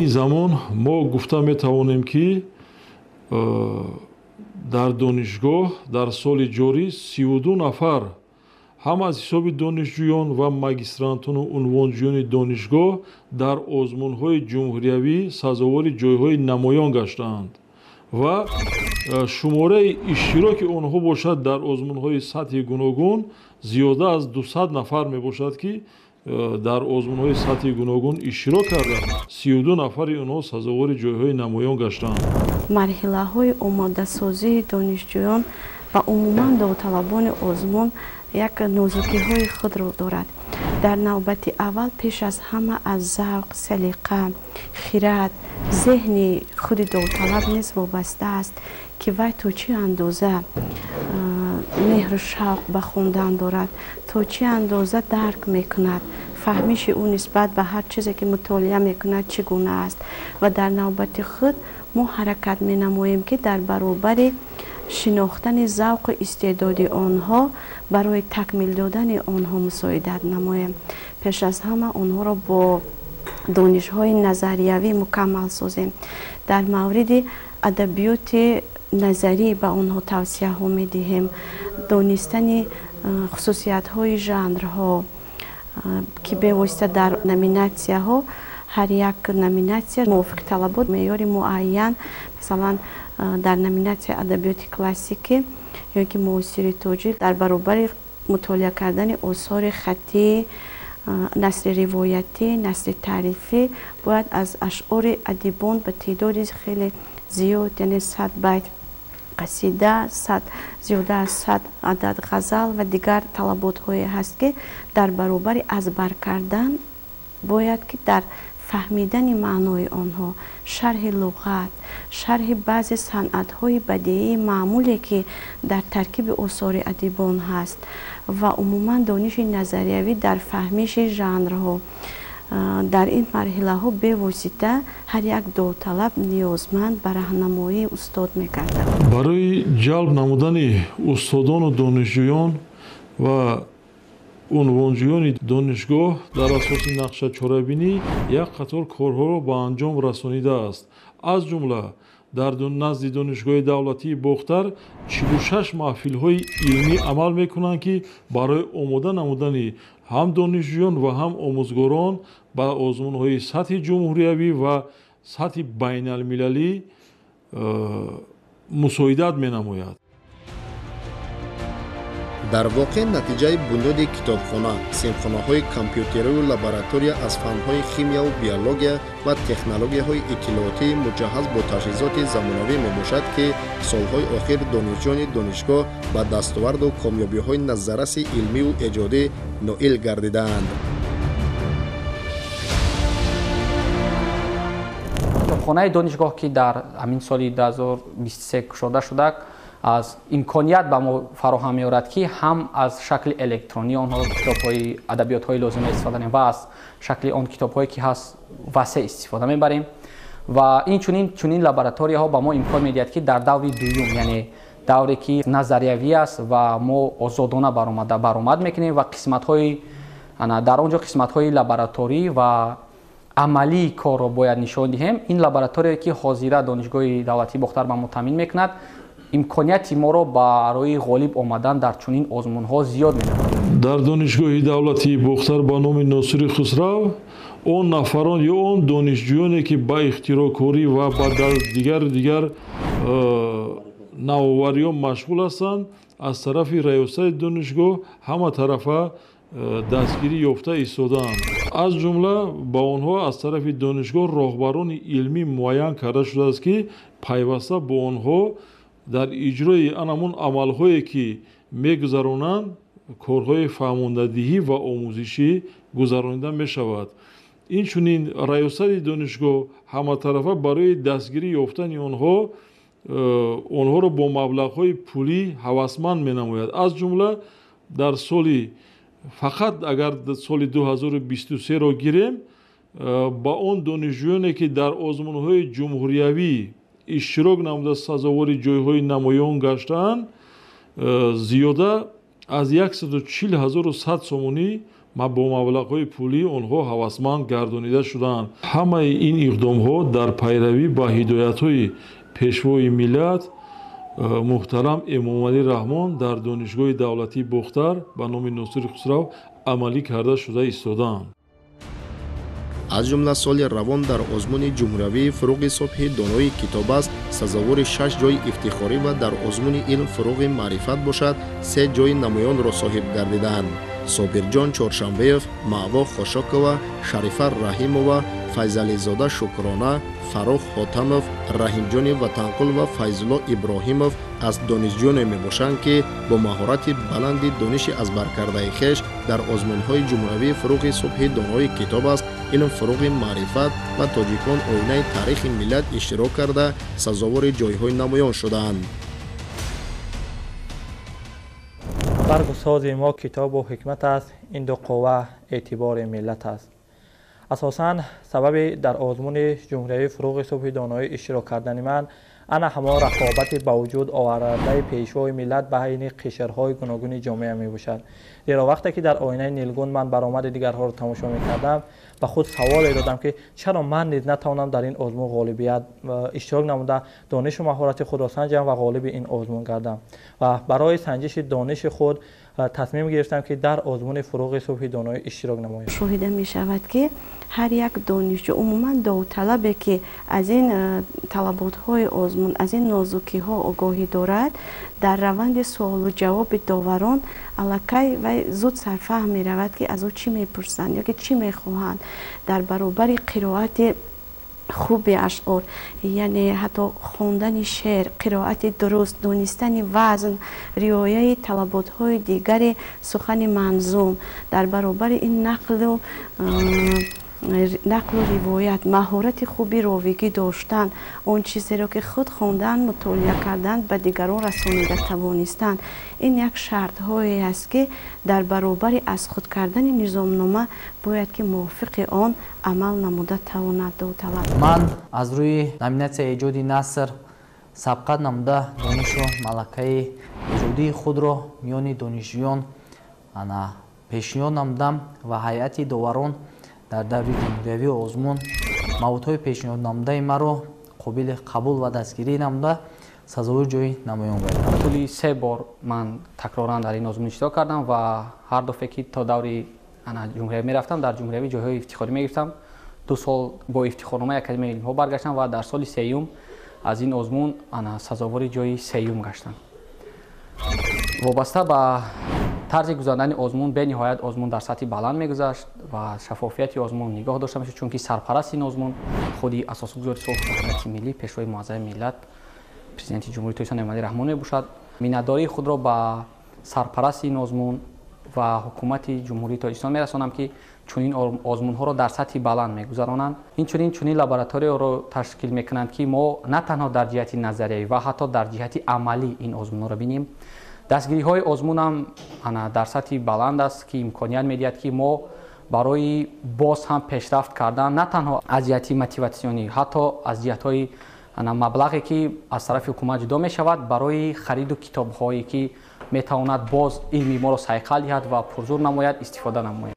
айни замон мо гуфта метавонем ки дар донишгоҳ дар соли ҷорӣ 32 нафар ҳам аз ҳисоби донишҷӯён ва магистрантону унвонҷӯёни донишгоҳ дар озмунҳои ҷумҳуриявӣ сазовори ҷойҳои намоён гаштаанд ва шумораи иштироки онҳо бошад дар озмунҳои сатҳи гуногун зиёда аз 200 нафар мебошад ки дар озмунҳои сатҳи гуногун иштирок карда 32 нафари онҳо сазовори ҷойҳои намоён гаштаанд. марҳилаҳои омодасозии донишҷӯён ва умуман довталабони озмун як нозукиҳои худро дорад. дар навбати аввал пеш аз ҳама аз завқ, салиқа, хират, зеҳни худи довталаб низ вобаста аст ки вай то чӣ андоза меҳру шавқ ба хондан дорад, то чӣ андоза дарк мекунад, фаҳмиши ӯ нисбат ба ҳар чизе ки мутолиа мекунад чӣ гуна аст ва дар навбати худ мо ҳаракат менамоем ки дар баробари шинохтани завқу истеъдоди онҳо барои такмил додани онҳо мусоидат намоем. пеш аз ҳама онҳоро бо донишҳои назариявӣ мукаммал созем. дар мавриди адабиёти назарӣ ба онҳо тавсияҳо медиҳем. донистани хусусиятҳои жанрҳо ки бевосита дар номинатсияҳо هر یک نامیناسیا موافق طلبات معیار معین، مثلا در نامیناسیا ادبیات کلاسیکی یا که معاصر تاجیک در برابر مطالعه کردن آثار خطی، نثر روایتی، نثر تعریفی باید از اشعار ادیبان به تعداد خیلی زیاد، یعنی 100 بیت قصیده، زیاده از 100 عدد غزل و دیگر طلبات های هست که در برابر ازبر کردن باید که در فهمیدن معنای آنها، شرح لغت، شرح بعضی صنعت های بدیعی معمولی که در ترکیب آثار ادیبان هست و عموما دانش نظریوی در فهمیش ژانرها، در این مرحله ها به واسطه هر یک داوطلب نیازمند به راهنمایی استاد می‌گردد. برای جلب نمودن استادان و دانشجویان و عنوانجویان دانشگاه در اساس نقشه چاره‌بینی یک قطار کارها را به انجام رسانیده است. از جمله در نزد دانشگاه دولتی باختر 46 محفل‌های علمی عمل می‌کنند که برای آماده نمودن هم دانشجویان و هم آموزگاران به آزمون‌های سطح جمهوریوی و سطح بین‌المللی مساعدت می‌نماید. дар воқеъ натиҷаи бунёди китобхона, синфхонаҳои компютерию лаборатория аз фанҳои химияу биология ва технологияҳои иттилоотии муҷаҳҳаз бо таҷҳизоти замонавӣ мебошад, ки солҳои охир донишҷӯёни донишгоҳ ба дастоварду комёбиҳои назараси илмиву эҷодӣ ноил гардидаанд. китобхонаи донишгоҳ ки дар ҳамин соли 2023 кушода шуда аз имконият ба мо фароҳам меорад ки ҳам аз шакли электронӣ онҳо китобҳои адабиётҳои лозима истифода намем ва аз шакли он китобҳое ки ҳаст васеъ истифода мебарем ва инчунин чунин лабораторияҳо ба мо имкон медиҳад ки дар даври дуюм, яъне давре ки назариявӣ аст ва мо озодона баромад мекунем ва қисматҳои дар он ҷо қисматҳои лабораторӣ ва амалии корро бояд нишон диҳем. ин лабораторие ки ҳозира донишгоҳи давлатии бохтар ба мо таъмин мекунад имконияти моро барои ғолиб омадан дар чунин озмунҳо зиёд менамояд. дар донишгоҳи давлатии бохтар ба номи Носири Хусрав он нафарон ё он донишҷӯёне ки ба ихтироъкорӣ ва ба дигар навовариён машғул ҳастанд, аз тарафи раёсати донишгоҳ ҳама тарафа дастгирӣ ёфта истодаанд. аз ҷумла ба онҳо аз тарафи донишгоҳ роҳбарони илмӣ муайян карда шудааст ки пайваста бо онҳо дар иҷрои анамон амалҳое ки мегузаронанд корҳои фаҳмондадиҳӣ ва омӯзишӣ гузаронида мешавад. инчунин раёсати донишгоҳ ҳаматарафа барои дастгирӣ ёфтани онҳоро бо маблағҳои пулӣ ҳавасманд менамояд. аз ҷумла дар соли фақат агар соли 2023-ро гирем, ба он донишҷӯёне ки дар озмунҳои ҷумҳуриявӣ иштирок намуда сазовори ҷойҳои намоён гаштаанд, зиёда аз 140,100 сомонӣ бо маблағҳои пулӣ онҳо ҳавасманд гардонида шудаанд. ҳамаи ин иқдомҳо дар пайравӣ ба ҳидоятҳои пешвои миллат муҳтарам Эмомалӣ Раҳмон дар донишгоҳи давлатии Бохтар ба номи Носири Хусрав амалӣ карда шуда истодаанд. аз ҷумла соли равон дар озмуни ҷумҳуриявии фуруғи субҳи донои китоб аст сазовори 6 ҷойи ифтихорӣ ва дар озмуни илм фуруғи маърифат бошад 3 ҷойи намоёнро соҳиб гардидаанд. собирҷон чоршанбеев, маъво хошокова, шарифа раҳимова, файзализода шукрона, фарух ҳотамов, раҳимҷони ватанқул ва файзулло иброҳимов аз донишҷӯёне мебошанд ки бо маҳорати баланди дониши азбаркардаи хеш дар озмунҳои ҷумҳуриявии фуруғи субҳи донои китоб аст илм фуруғи маърифат ва тоҷикон оинаи таърихи миллат иштирок карда сазовори ҷойҳои намоён шудаанд. баргу сози мо китобу ҳикмат аст, ин ду қувва эътибори миллат аст. асосан сабаби дар озмуни ҷумҳуриявии фуруғи субҳи доноӣ иштирок кардани ман ана ҳамон рақобати ба вуҷуд овардаи пешвои миллат байни қишрҳои гуногуни ҷомеа мебошад. зеро вақте ки дар оинаи нилгун ман баромади дигарҳоро тамошо мекардам, ба худ саволе додам ки чаро ман низ натавонам дар ин озмун ғолибият иштирок намуда донишу маҳорати худро санҷам ва ғолиби ин озмун гардам ва барои санҷиши дониши худ تصمیم گرفتم که در آزمون فروغ صبح دانایی اشتراک نمایم. شاهده می شود که هر یک دانشجو عموما داوطلبی که از این طلبات های آزمون از این نازکی ها آگاهی دارد در روند سوال و جواب داوران الکی و زود سرفهم می رود که از او چی می پرسند یا که چی می خواهند در برابر قرائت خوب اشعار، یعنی حتی خواندن شعر، قرائت درست، دانستن وزن، رعایت طلبات های دیگر سخن منظوم در برابر این نقل و روایت، مهارت خوبی راویگی داشتن، اون چیزی را که خود خواندن مطالعه کردن به دیگران رسانیده توانستند. این یک شرط هایی است که در برابر از خود کردن نظامنامه باید که موافق آن عمل نموده تواند داوطلب. من از روی نامیناسیا ایجادی نثر سبقت نموده دانش و ملکه ایجادی خود را میان دانشجویان پیشنهاد نمودم و هیئت داوران در دوره جمهوری آزمون موضوعهای پیشنهاد نموده مرا قابل قبول و دستگیری نموده سزاوار جای نمایان گردید. طولی 3 بار من تکرارا در این آزمون اشتراک کردم و هر دفعه که تا دوره جمهوری میرفتم در جمهوری جایهای افتخاری میگرفتم. 2 سال با افتخارنامه اکادمی علم ها برگشتم و در سال 3 از این آزمون سزاوار جای 3 گشتم. وابسته به طرز گذراندن آزمون به نهایت آزمون در سطح بلند میگذشت و شفافیت آزمون نگاه داشته میشد، چون که سرپرست این آزمون خودی اساسگذار صلح و وحدت ملی پیشروی معظم ملت پرزیدنت جمهوری توییسان امامعلی رحمان میباشد. مینتداری خود را به سرپرست این آزمون و حکومت جمهوری تاجیکستان میرسانم که چنین آزمون ها را در سطح بلند میگذرانند. این چنین لابراتوری را تشکیل میکنند که ما نه تنها در جهت نظریه و حتی در جهت عملی این آزمون را ببینیم. دستگیری های آزمون هم در سطح بلند است که امکانیت میدهد که ما برای باز هم پیشرفت کردن نه تنها از جهت موتیواسیونی حتی از جهت های مبلغی که از طرف حکومت جدا می شود برای خرید و کتاب هایی که می تواند باز علم ما را صیقل دهد و پرزور نماید استفاده نماید.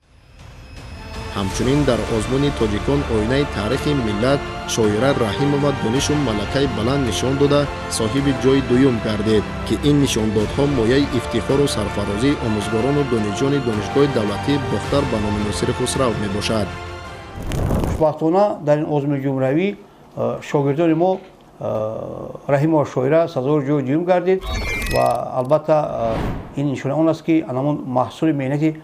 همچنین در آزمون تاجیکان آینه تاریخ ملت شاعره رحیمова دانش و ملکه بلند نشان داده صاحب جای دوم گردید که این نشاندادها مایه افتخار و سرفرازی آموزگاران و دانشجویان دانشگاه دولتی باختر به نام ناصر خسرو میباشد. خوشبختانه در این آزمون جمهوری شاگردان ما رحیمова شاعره سزاوار جای دوم گردید و البته این نشانه آن است که همون محصول مهنت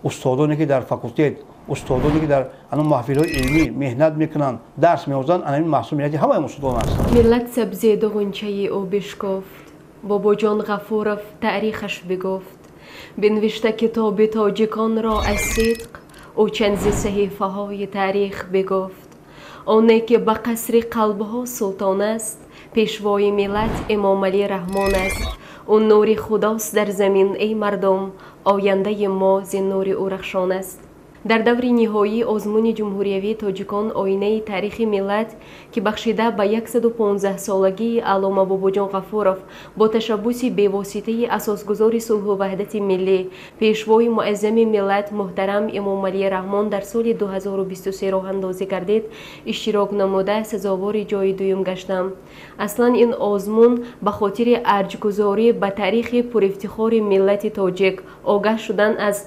استادانی که در فاکولته استادانی که در آن محفل‌های علمی مهنت میکنند درس می‌آموزند این محصول ملت همه استادان است. ملت سبزه غنچه او بشکفت بابا جان غفورов تاریخش بگفت بنوشته کتاب تاجیکان را از صدق او چند ز صحیفه های تاریخ بگفت آنی که به قصر قلبها سلطان است پیشوای ملت امامعلی رحمان است اون نور خداست در زمین ای مردم آینده ما ز نور او رخشان است. در دور نهایی آزمون جمهوری تاجیکان آینه تاریخ ملت که بخشیده به 115 سالگی علامه باباجان غفورов با تشبث بی‌واسطه اساسگذار صلح و وحدت ملی پیشوای معظم ملت محترم امامعلی رحمان در سال 2023 راه اندازی گردید اشتراک نموده سزاوار جای دوم گشتم. اصلا این آزمون به خاطر ارجگذاری به تاریخ پرافتخار ملت تاجیک آگاه شدن از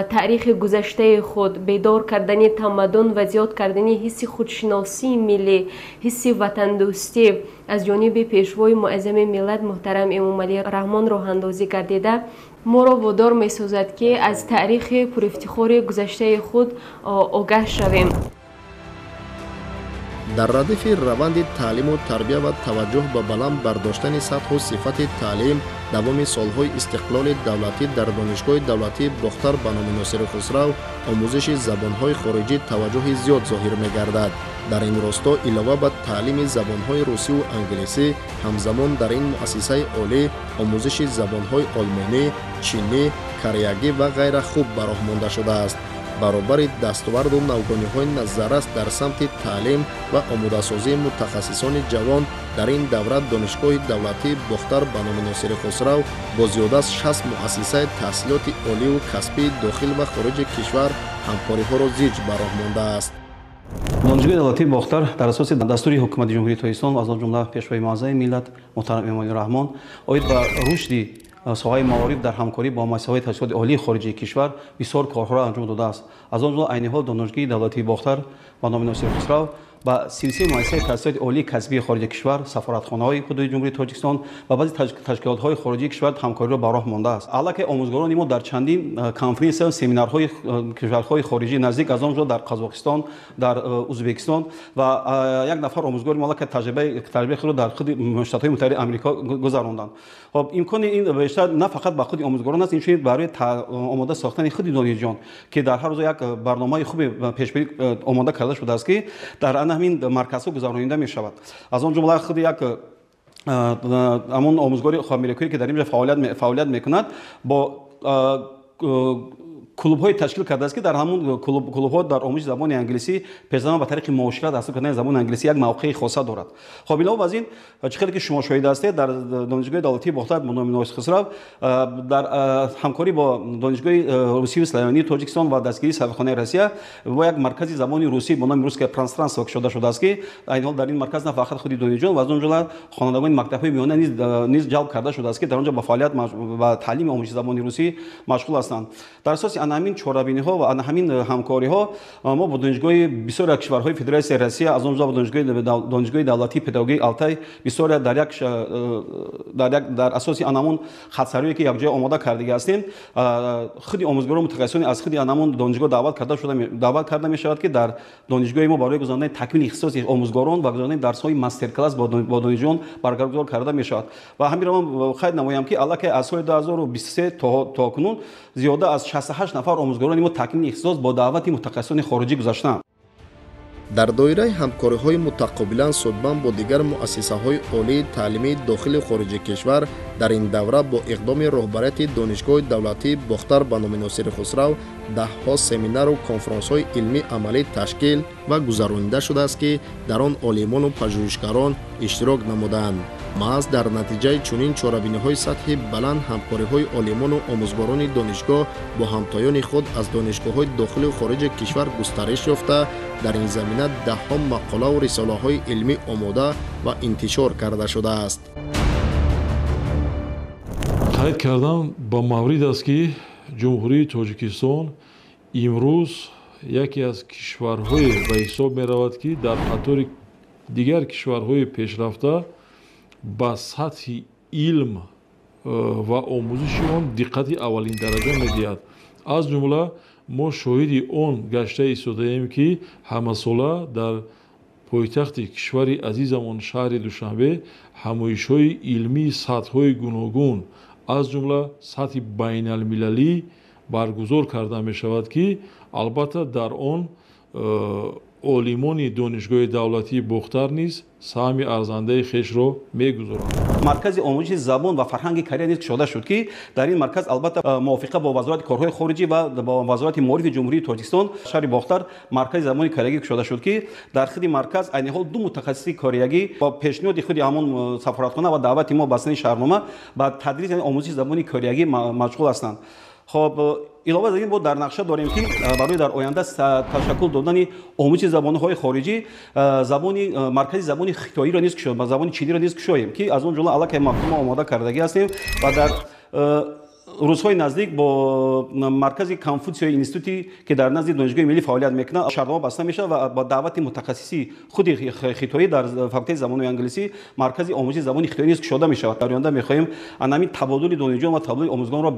تاریخ گذشته خود بیدار کردن تمدن و زیاد کردن حس خودشناسی ملی حس وطن دوستی از جانب پیشوای معظم ملت محترم امامعلی رحمان راه اندازی گردیده ما را وادار می سازد که از تاریخ پرافتخار گذشته خود آگاه شویم. در ردیف روند تعلیم و تربیه و توجه به بلند برداشتن سطح و صفت تعلیم دوام سالهای استقلال دولتی در دانشگاه دولتی باختر به نام ناصر خسرو آموزش زبانهای خارجی توجه زیاد ظاهر می‌گردد. در این راستا علاوه بر تعلیم زبانهای روسی و انگلیسی همزمان در این مؤسسه عالی آموزش زبانهای آلمانی، چینی، کریگی و غیره خوب به راه مانده شده است. برابر دستاورد و نوگانی‌های نظررس در سمت تعلیم و آماده‌سازی متخصصان جوان در این دوره دانشگاه دولتی باختر به نام ناصر خسرو با زیاده از 60 مؤسسه تحصیلات عالی و کسبی داخل و خارج کشور همکاری‌ها را زیج به راه مانده است. دانشگاه دولتی باختر در اساس دستور حکومت جمهوری تاجیکستان و از جمله پیشوای معظم ملت محترم امامعلی رحمان اوید به رشد соҳаи маориф дар ҳамкорӣ бо муассисаҳои таҳсилоти олии хориҷии кишвар бисёр корҳоро анҷом додааст. аз он ҷумла айни ҳол донишгоҳи давлатии бохтар ба номи Носир Хусрав ба силсилаи муассисаи таҳсилоти олии касбии хориҷи кишвар, сафоратхонаҳои ҳудуди ҷумҳурии Тоҷикистон ва баъзе ташкилотҳои хориҷии кишвар ҳамкориро ба роҳ мондааст. аллакай омӯзгорони мо дар чандин конференсия семинарҳои кишварҳои хориҷӣ наздик аз он ҷумла дар Қазоқистон, дар Узбекистон ва як нафар омӯзгори мо аллакай таҷрибаи худро дар худи Штатҳои Муттаҳидаи Амрико гузаронданд. Хоб имкони ин бештар на фақат ба худи омӯзгорон аст, инчунин барои омода сохтани худи донишҷӯён ки дар ҳар рӯз як барномаи хуби пешбарӣ омода карда шудааст ки дар ҳамин марказҳо гузаронида мешавад. аз он ҷумла худи як ҳамон омӯзгори америкоӣ ки дар инҷо фаъолият мекунад бо клубҳои ташкил кардааст ки дар ҳамон клубҳо дар омӯзиши забони англисӣ пешзамон ба тариқи муошират ҳасил кардани забони англисӣ як мавқеи хоса дорад. хоб илова аз ин чӣ қадр ки шумо шоҳид ҳастед, дар донишгоҳи давлатии бохтар бо номи Носир Хусрав дар ҳамкорӣ бо донишгоҳи Русии Славянии Тоҷикистон ва дастгирии Сафирхонаи Россия бо як маркази забони русӣ бо номи Русское пространство кушода шудааст ки айни ҳол дар ин марказ на фақат худи донишҷӯён ва аз он ҷумла хонандагони мактабҳои миёна низ ҷалб карда шудааст ки дар он ҷо ба фаъолият ва таълими омӯзиши забони русӣ машғул ҳастанд. дар асоси ана ҳамин чорабиниҳо ва ана ҳамин ҳамкориҳо мо бо донишгоҳи бисёр як кишварҳои Федератсияи Россия, аз он ҷумла бо донишгоҳи давлатии педагогии Алтай бисёр дар асоси анамон хатсариҳое ки якҷоя омода кардага ҳастем, худи омӯзгорон мутахассисони аз худи анамон донишгоҳ даъват карда мешавад ки дар донишгоҳи мо барои гузарондани такмили ихтисоси омӯзгорон ва гузарондани дарсҳои мастер-класс бо донишҷӯён баргузор карда мешавад. ва ҳаминро ман қайд намоям ки аллакай аз соли 2023 то кунун зиёда аз 68 нафар омӯзгорони мо такмили ихтисос бо даъвати мутахассисони хориҷӣ гузаштаанд. дар доираи ҳамкориҳои мутақобилан судман бо дигар муассисаҳои олии таълимии дохили хориҷи кишвар дар ин давра бо иқдоми роҳбарияти донишгоҳи давлатии бохтар ба номи Носир Хусрав даҳҳо семинару конферансҳои илмӣ амалӣ ташкил ва гузаронида шудааст ки дар он олимону пажӯҳишгарон иштирок намуданд. маҳз дар натиҷаи чунин чорабиниҳои сатҳи баланд ҳамкориҳои олимону омӯзгорони донишгоҳ бо ҳамтоёни худ аз донишгоҳҳои дохилу хориҷи кишвар густариш ёфта дар ин замина даҳҳо мақолаву рисолаҳои илмӣ омода ва интишор карда шудааст. қайд кардан ба маврид аст ки ҷумҳурии Тоҷикистон имрӯз яке аз кишварҳое ба ҳисоб меравад ки дар қатори дигар кишварҳои пешрафта ба сатҳи илм ва омӯзиши он диққати аввалин дараҷа медиҳад. аз ҷумла мо шоҳиди он гашта истодаем ки ҳамасола дар пойтахти кишвари азизамон шаҳри Душанбе ҳамоишҳои илмии сатҳҳои гуногун аз ҷумла сатҳи байналмилалӣ баргузор карда мешавад ки албатта дар он олимони донишгоҳи давлатии бохтар низ саҳми арзандаи хешро мегузоранд. маркази омӯзиши забон ва фарҳанги Корея низ кушода шуд ки дар ин марказ албатта мувофиқа бо вазорати корҳои хориҷӣ ва бо вазорати маорифи ҷумҳурии Тоҷикистон шаҳри Бохтар маркази забони кореягӣ кушода шуд ки дар худи марказ айни ҳол ду мутахассиси кореягӣ бо пешниҳоди худи ҳамон сафоратхона ва даъвати мо ба сани шаҳрнома ба тадрис яъне омӯзиши забони кореягӣ машғул ҳастанд. хоб илова аз ин бо дар нақша дорем ки барои дар оянда ташаккул додани омӯзиши забонҳои хориҷӣ маркази забони хитоиро низ кушоем, ба забони чиниро низ кушоем ки аз он ҷумла аллакай мафҳума омода кардагӣ ҳастем ва дар рӯзҳои наздик бо маркази Конфутсияи институте ки дар назди донишгоҳи миллӣ фаъолият мекунад шаҳрнома баста мешавад ва ба даъвати мутахассиси худи хитоӣ дар факултаи забонҳои англисӣ маркази омӯзиши забони хитоӣ низ кушода мешавад. дар оянда мехоҳем анами табодули донишҷӯён ва табодули омӯзгоронро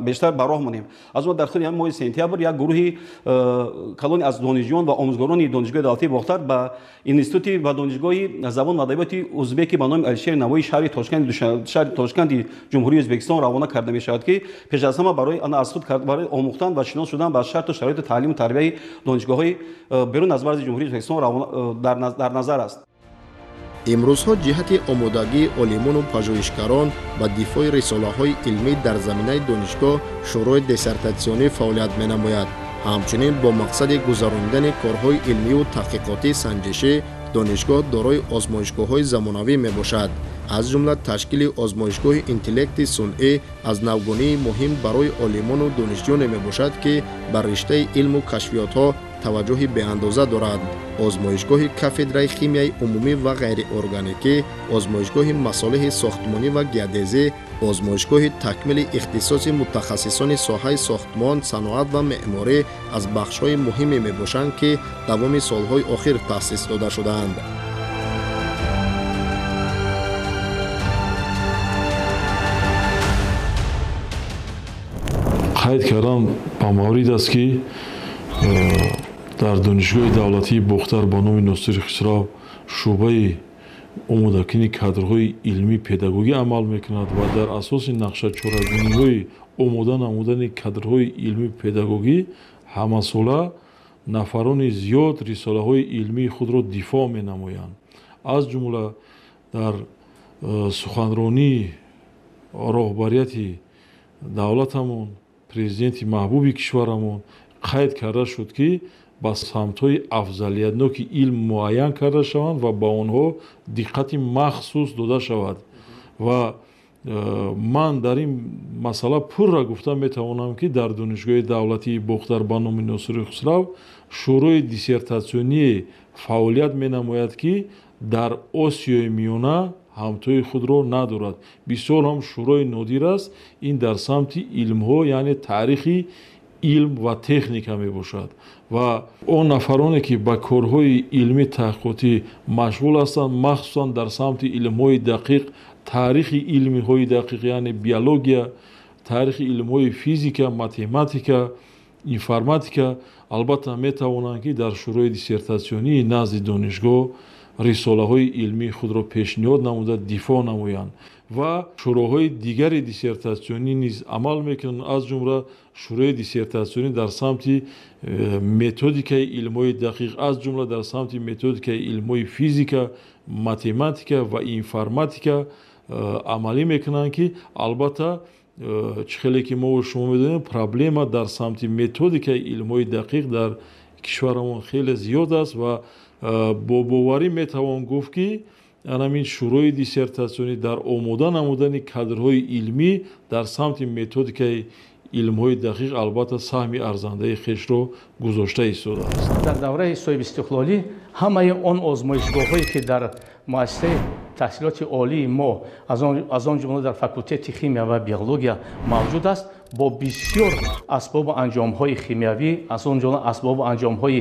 бештар ба роҳ монем. аз ҷумла дар худи моҳи сентябр як гурӯҳи калони аз донишҷӯён ва омӯзгорони донишгоҳи давлатии Бохтар ба институти ва донишгоҳи забон ва адабиёти узбеки ба номи Алишер Навои шаҳри Тошканти ҷумҳурии Ӯзбекистон равона карда мешавад ки пеш аз ҳама барои аз худ барои омӯхтан ва шинос шудан ба шарту шароити таълиму тарбияи донишгоҳҳои берун аз марзи ҷумҳурии Ӯзбекистон дар назар аст. имрӯзҳо ҷиҳати омодагии олимону пажӯҳишгарон ба дифои рисолаҳои илмӣ дар заминаи донишгоҳ шӯрои диссертатсионӣ фаъолият менамояд. ҳамчунин бо мақсади гузарондани корҳои илмиву таҳқиқотии санҷишӣ донишгоҳ дорои озмоишгоҳҳои замонавӣ мебошад. аз ҷумла ташкили озмоишгоҳи интеллекти сунъӣ аз навгонии муҳим барои олимону донишҷӯёне мебошад ки бар риштаи илму кашфиётҳо таваҷҷӯҳи беандоза дорад. озмоишгоҳи кафедраи химияи умумӣ ва ғайриорганикӣ, озмоишгоҳи масолиҳи сохтмонӣ ва геодезӣ, озмоишгоҳи такмили ихтисоси мутахассисони соҳаи сохтмон, саноат ва меъморӣ аз бахшҳои муҳиме мебошанд, ки давоми солҳои охир таъсис дода шудаанд. қайд кардам ба маврид аст, ки дар донишгоҳи давлатии Бухтар бо номи Носири Хисров шӯъбаи омодакунии кадрҳои илмӣ педагогӣ амал мекунад ва дар асоси нақшачорабиниҳои омода намудани кадрҳои илмӣ педагогӣ ҳамасола нафарони зиёд рисолаҳои илмии худро дифоъ менамоянд. аз ҷумла дар суханронии роҳбарияти давлатамон, президенти маҳбуби кишварамон қайд карда шуд, ки ба самтҳои афзалиятноки илм муайян карда шаванд ва ба онҳо диққати махсус дода шавад. ва ман дар ин масъала пурра гуфта метавонам, ки дар донишгоҳи давлатии Бухтар ба номи Носири Хисров шӯрои диссертатсионие фаъолият менамояд, ки дар Осиёи Миёна ҳамтои худро надорад. Бисёр ҳам шӯрои нодир аст. ин дар самти илмҳо, яъне таърихи илм ва техника мебошад ва он нафароне ки ба корҳои илмӣ таҳқиқотӣ машғул ҳастанд, махсусан дар самти илмҳои дақиқ, таърихи илмҳои дақиқ, яъне биология, таърихи илмҳои физика, математика, информатика, албатта метавонанд ки дар шӯрои диссертатсионии назди донишгоҳ рисолаҳои илмии худро пешниҳод намуда дифоъ намоянд ва шӯроҳои дигари диссертатсионӣ низ амал мекунанд. аз ҷумла шӯрои диссертатсионӣ дар самти методикаи илмҳои дақиқ, аз ҷумла дар самти методикаи илмҳои физика, математика ва информатика амалӣ мекунанд, ки албатта чӣ хеле ки мо шумо медонем, проблема дар самти методикаи илмҳои дақиқ дар кишварамон хеле зиёд аст ва бо боварӣ метавон гуфт, ки анамин шӯрои диссертатсионӣ дар омода намудани кадрҳои илмӣ дар самти методикаи илмҳои дақиқ албатта саҳми арзандаи хешро гузошта истодааст. дар давраи соҳиби истиқлолӣ ҳамаи он озмоишгоҳҳое ки дар муассисаи таҳсилоти олии мо аз он ҷумла дар факултети химия ва биология мавҷуд аст, бо бисёр асбобу анҷомҳои химиявӣ, аз он ҷумла асбобу анҷомҳои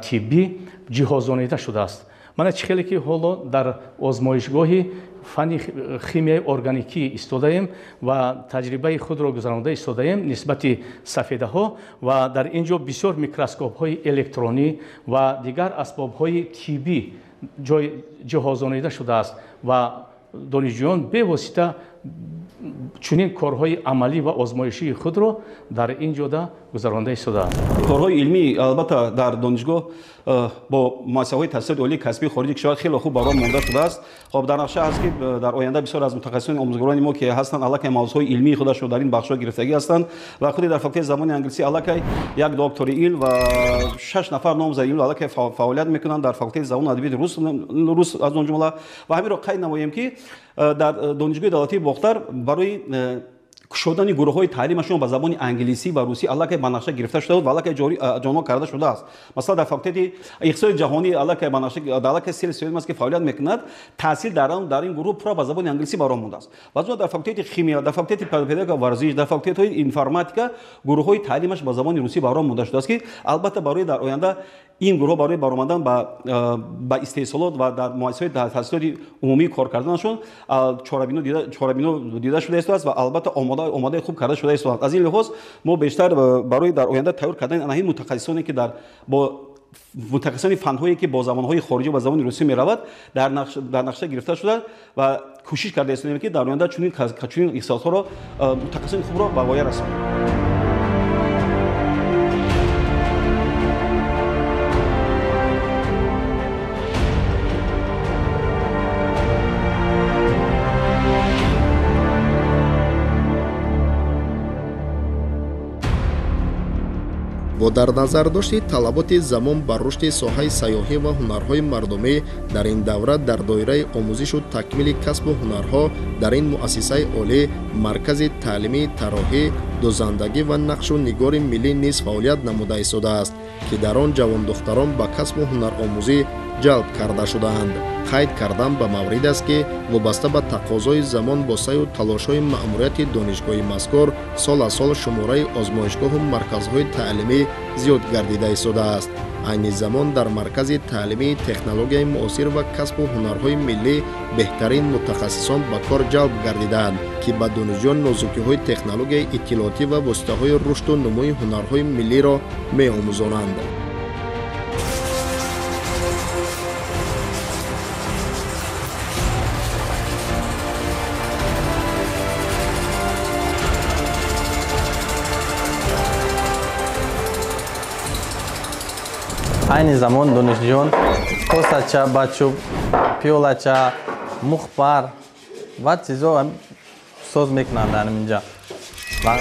тиббӣ ҷиҳозонида шудааст. мана чӣ хеле ки ҳоло дар озмоишгоҳи фанни химияи органикӣ истодаем ва таҷрибаи худро гузаронида истодаем нисбати сафедаҳо ва дар ин ҷо бисёр микроскопҳои электронӣ ва дигар асбобҳои тиббӣ ҷиҳозонида шудааст ва донишҷӯён бевосита чунин корҳои амалӣ ва озмоишии худро дар ин ҷода гузаронида истодааст. корҳои илмӣ албатта дар донишгоҳ бо муассисаҳои таҳсилоти олии касбии хориҷи кишвар хеле хуб барои монда шудааст. хоб дар нақша ҳаст, ки дар оянда бисёр аз мутахассисони омӯзгорони мо ки ҳастанд, аллакай мавзӯъҳои илмии худашро дар ин бахшҳо гирифтагӣ ҳастанд ва худи дар факултаи забони англисӣ аллакай як доктори илм ва 6 нафар номзади илм аллакай фаъолият мекунанд дар факултаи забону адабиёти рус аз он ҷумла. ва ҳаминро қайд намоем, ки дар донишгоҳи давлатии Бухтар барои кушодани гурӯҳҳои таълимашон ба забони англисӣ ва русӣ аллакай ба нақша гирифта шуда буд ва аллакай ҷонҳо карда шудааст. Масалан дар факултети иқтисоди ҷаҳонӣ аллакай ба нақша аллакай сел сиём аст, ки фаъолият мекунад. таҳсил дар ин гурӯҳ пурра ба забони англисӣ баро мондааст. ва дар факултети химия, дар факултети педагогика варзиш, дар факултетҳои информатика гурӯҳҳои таълимаш ба забони русӣ баро монда шудааст, ки албатта барои дар оянда ин гурӯҳ барои баромадан ба истеҳсолот ва дар муассисаҳои таҳсилоти умумӣ кор карданашон чорабино дида шуда истодааст ва албатта омодаи хуб карда шуда истодааст. аз ин лиҳоз мо бештар барои дар оянда тайёр кардани анаҳин мутахассисоне ки бо мутахассисони фанҳое ки бо забонҳои хориҷӣ ва забони русӣ меравад дар нақша гирифта шуда ва кӯшиш карда истодем, ки дар оянда чунин ихтисосҳоро мутахассисони хубро ба воя расонем. бо дар назардошти талаботи замон ба рушди соҳаи сайёҳӣ ва ҳунарҳои мардумӣ дар ин давра дар доираи омӯзишу такмили касбу ҳунарҳо дар ин муассисаи олӣ маркази таълимии тарроҳӣ дузандагӣ ва нақшу нигори миллӣ низ фаъолият намуда истодааст ки дар он ҷавондухтарон ба касбу ҳунаромӯзӣ ҷалб карда шудаанд. қайд кардан ба маврид аст ки вобаста ба тақозои замон бо саю талошҳои маъмурияти донишгоҳи мазкур сол аз сол шумораи озмоишгоҳу марказҳои таълимӣ зиёд гардида истодааст. айни замон дар маркази таълимии технологияи муосир ва касбу ҳунарҳои миллӣ беҳтарин мутахассисон ба кор ҷалб гардидаанд ки ба донишҷӯён нозукиҳои технологияи иттилоотӣ ва воситаҳои рушду нумӯи ҳунарҳои миллиро меомӯзонанд. айни замон донишҷӯён косача бачӯб пиёлача мухбар ва чизо соз мекунанд дар инҷа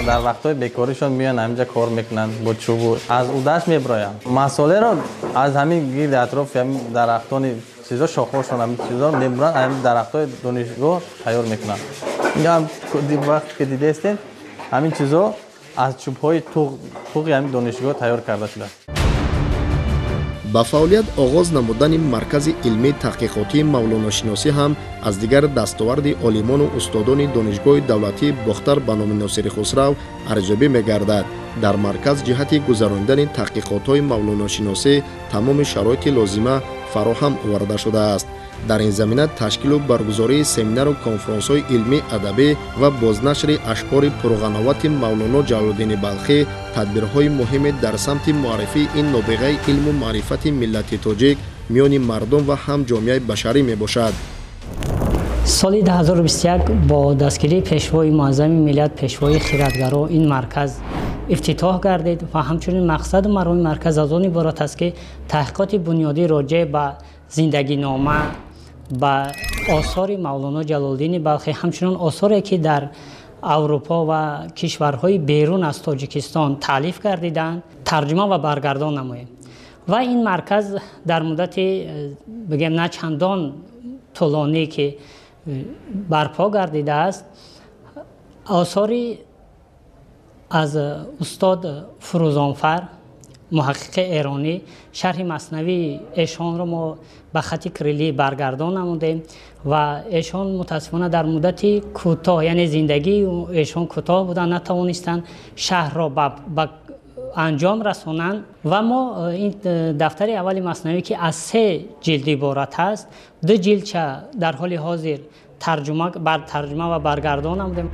дар вақтҳои бекоришон меоянд инҷа кор мекунанд бо чӯбу аз удаш мебироянд масолеро аз ҳамин гирди атрофи ҳамин дарахтони чизо шохҳошон ҳамин чизо мебуранд ҳамин дарахтҳои донишгоҳ тайёр мекунанд инҷа вақте ки дидестем ҳамин чизо аз чӯбҳои туғи ҳамин донишгоҳ тайёр карда шудааст. ба фаъолият оғоз намудани маркази илмии таҳқиқотии мавлоношиносӣ ҳам аз дигар дастоварди олимону устодони донишгоҳи давлатии бохтар ба номи Носири Хусрав арзёбӣ мегардад. дар марказ ҷиҳати гузарондани таҳқиқотҳои мавлоношиносӣ тамоми шароити лозима фароҳам оварда шудааст. дар ин замина ташкилу баргузории семинару конферансҳои илмӣ адабӣ ва бознашри ашъори пурғановати мавлоно ҷалолиддини балхӣ тадбирҳои муҳиме дар самти муаррифии ин нобиғаи илму маърифати миллати тоҷик миёни мардум ва ҳам ҷомеаи башарӣ мебошад. соли 2021 бо дастгирии пешвои муаззами миллат пешвои хиратгаро ин марказ ифтитоҳ гардид ва ҳамчунин мақсаду мароми марказ аз он иборат аст ки таҳқиқоти бунёдӣ роҷеъ ба зиндагинома ба осори мавлоно ҷалолиддини балхӣ ҳамчунин осоре ки дар аврупо ва кишварҳои берун аз тоҷикистон таълиф гардиданд тарҷума ва баргардон намоем ва ин марказ дар муддати бигем на чандон тӯлонӣ ки барпо гардидааст осори аз устод фурӯзонфар муҳаққиқи эронӣ шарҳи маснавии эшонро мо ба хати крилӣ баргардон намудем ва эшон мутаассифона дар муддати кӯтоҳ яъне зиндагии эшон кӯтоҳ буданд натавонистанд шаҳрро ба анҷом расонанд ва мо ин дафтари аввали маснавӣ ки аз 3 ҷилд иборат аст 2 ҷилдча дар ҳоли ҳозир тарҷума ва баргардон намудем.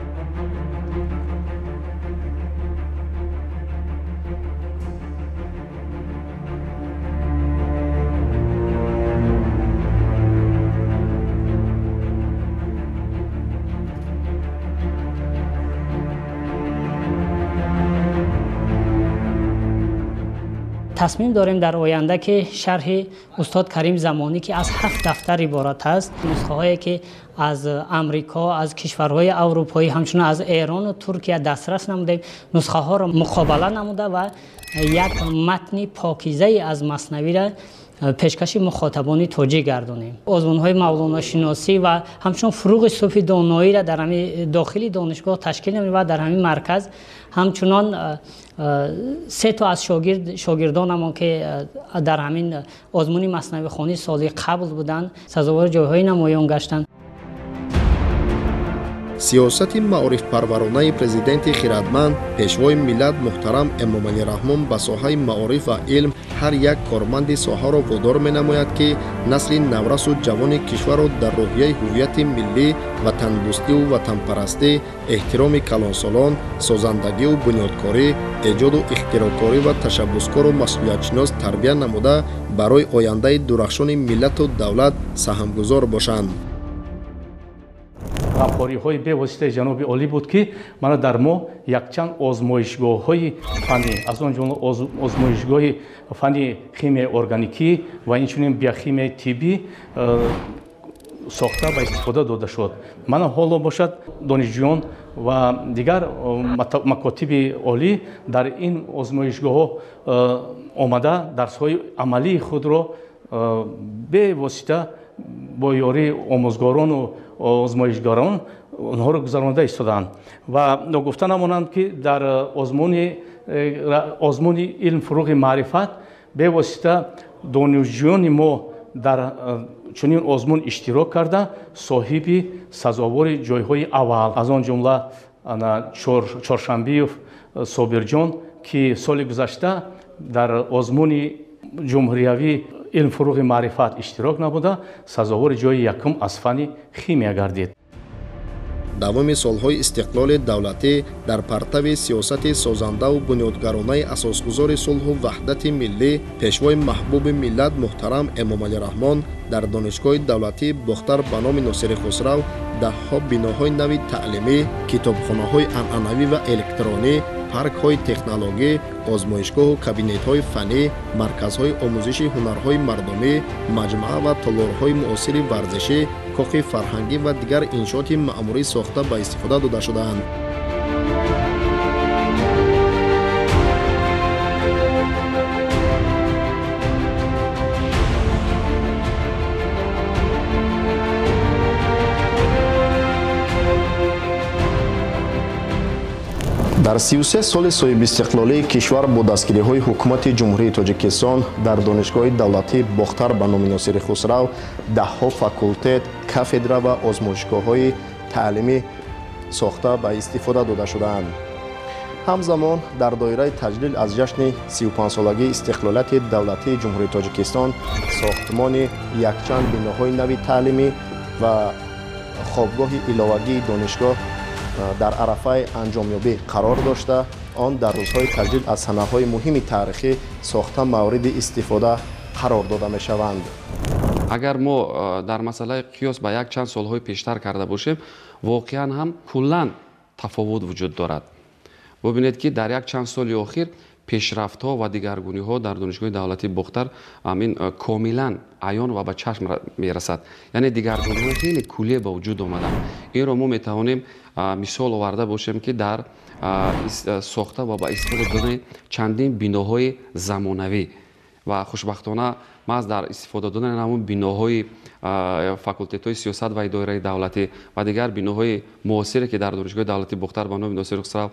тасмим дорем дар оянда ки шарҳи устод Карим Замонӣ ки аз 7 дафтар иборат аст нусхаҳое ки аз амрико аз кишварҳои аврупоӣ ҳамчунин аз эрону Туркия дастрас намудем нусхаҳоро муқобала намуда ва як матни покизаи аз маснавиро пешкаши мухотобони тоҷик гардонем. Озмунҳои мавлоношиносӣ ва ҳамчун фуруғи субҳи доноиро дар ҳамин дохили донишгоҳ ташкил намудем ва дар ҳамин марказ ҳамчунон 3 то аз шогирдонамон ки дар ҳамин озмуни маснавихонӣ соли қабл буданд сазовори ҷойҳои намоён гаштанд. сиёсати маорифпарваронаи президенти хиратманд пешвои миллат муҳтарам Эмомалӣ Раҳмон ба соҳаи маориф ва илм ҳар як корманди соҳаро водор менамояд ки насли наврасу ҷавони кишварро дар роҳияи ҳуввияти миллӣ ватандӯстиву ватанпарастӣ эҳтироми калонсолон созандагиву бунёдкорӣ эҷоду ихтироъкорӣ ва ташаббускору масъулиятшинос тарбия намуда барои ояндаи дурахшони миллату давлат саҳмгузор бошанд. ҳамхориҳои бевоситаи ҷаноби олӣ буд ки мана дар мо якчанд озмоишгоҳҳои фанӣ аз он ҷумла озмоишгоҳи фанни химияи органикӣ ва инчунин биохимияи тиббӣ сохта ва истифода дода шуд. Мана ҳоло бошад донишҷӯён ва дигар макотиби олӣ дар ин озмоишгоҳҳо омада дарсҳои амалии худро бевосита бо ёрии омӯзгорону озмоишгарон онҳоро гузаронида истодаанд ва гуфта намонанд ки дар озмуни илм фуруғи маърифат бевосита донишҷӯёни мо дар чунин озмун иштирок карда соҳиби сазовори ҷойҳои аввал аз он ҷумла чоршанбиев собирҷон ки соли гузашта дар озмуни ҷумҳуриявӣ илм фуруғи маърифат иштирок намуда сазовори ҷойи якум аз фани химия гардид. давоми солҳои истиқлоли давлатӣ дар партави сиёсати созандаву бунёдгаронаи асосгузори сулҳу ваҳдати миллӣ пешвои маҳбуби миллат муҳтарам эмомалӣ раҳмон дар донишгоҳи давлатии бухтар ба номи носири хусрав даҳҳо биноҳои нави таълимӣ, китобхонаҳои анъанавӣ ва электронӣ, паркҳои технологӣ, озмоишгоҳу кабинетҳои фанӣ, марказҳои омӯзиши ҳунарҳои мардумӣ, маҷмӯа ва толорҳои муосири варзишӣ, коқи фарҳангӣ ва дигар иншооти маъмурӣ сохта ба истифода дода шудаанд. дар 33 соли соҳиби истиқлолии кишвар бо дастгириҳои ҳукумати ҷумҳурии тоҷикистон дар донишгоҳи давлатии бохтар ба номи носири хусрав даҳҳо факултет, кафедра ва озмоишгоҳҳои таълимӣ сохта ба истифода дода шудаанд. ҳамзамон дар доираи таҷлил аз ҷашни 35-солагии истиқлолияти давлатии ҷумҳурии тоҷикистон сохтмони якчанд биноҳои нави таълимӣ ва хобгоҳи иловагии донишгоҳ дар арафаи анҷомёбӣ қарор дошта, он дар рӯзҳои таҷлил аз санаҳои муҳими таърихӣ сохта мавриди истифода қарор дода мешаванд. агар мо дар масъалаи қиёс ба якчанд солҳои пештар карда бошем, воқеан ҳам куллан тафовут вуҷуд дорад. бубинед ки дар якчанд соли охир пешрафтҳо ва дигаргуниҳо дар донишгоҳи давлатии бухтар комилан аён ва ба чашм мерасад. яъне дигаргуниҳои хеле куллие ба вуҷуд омаданд. инро мо метавонем мисол оварда бошем ки дар сохта ва ба истифода додани чандин биноҳои замонавӣ ва хушбахтона маҳз дар истифода додани ҳамон биноҳои факултетҳои сиёсат ва идораи давлатӣ ва дигар биноҳои муосире ки дар донишгоҳи давлатии бухтар ба номи носири хусрав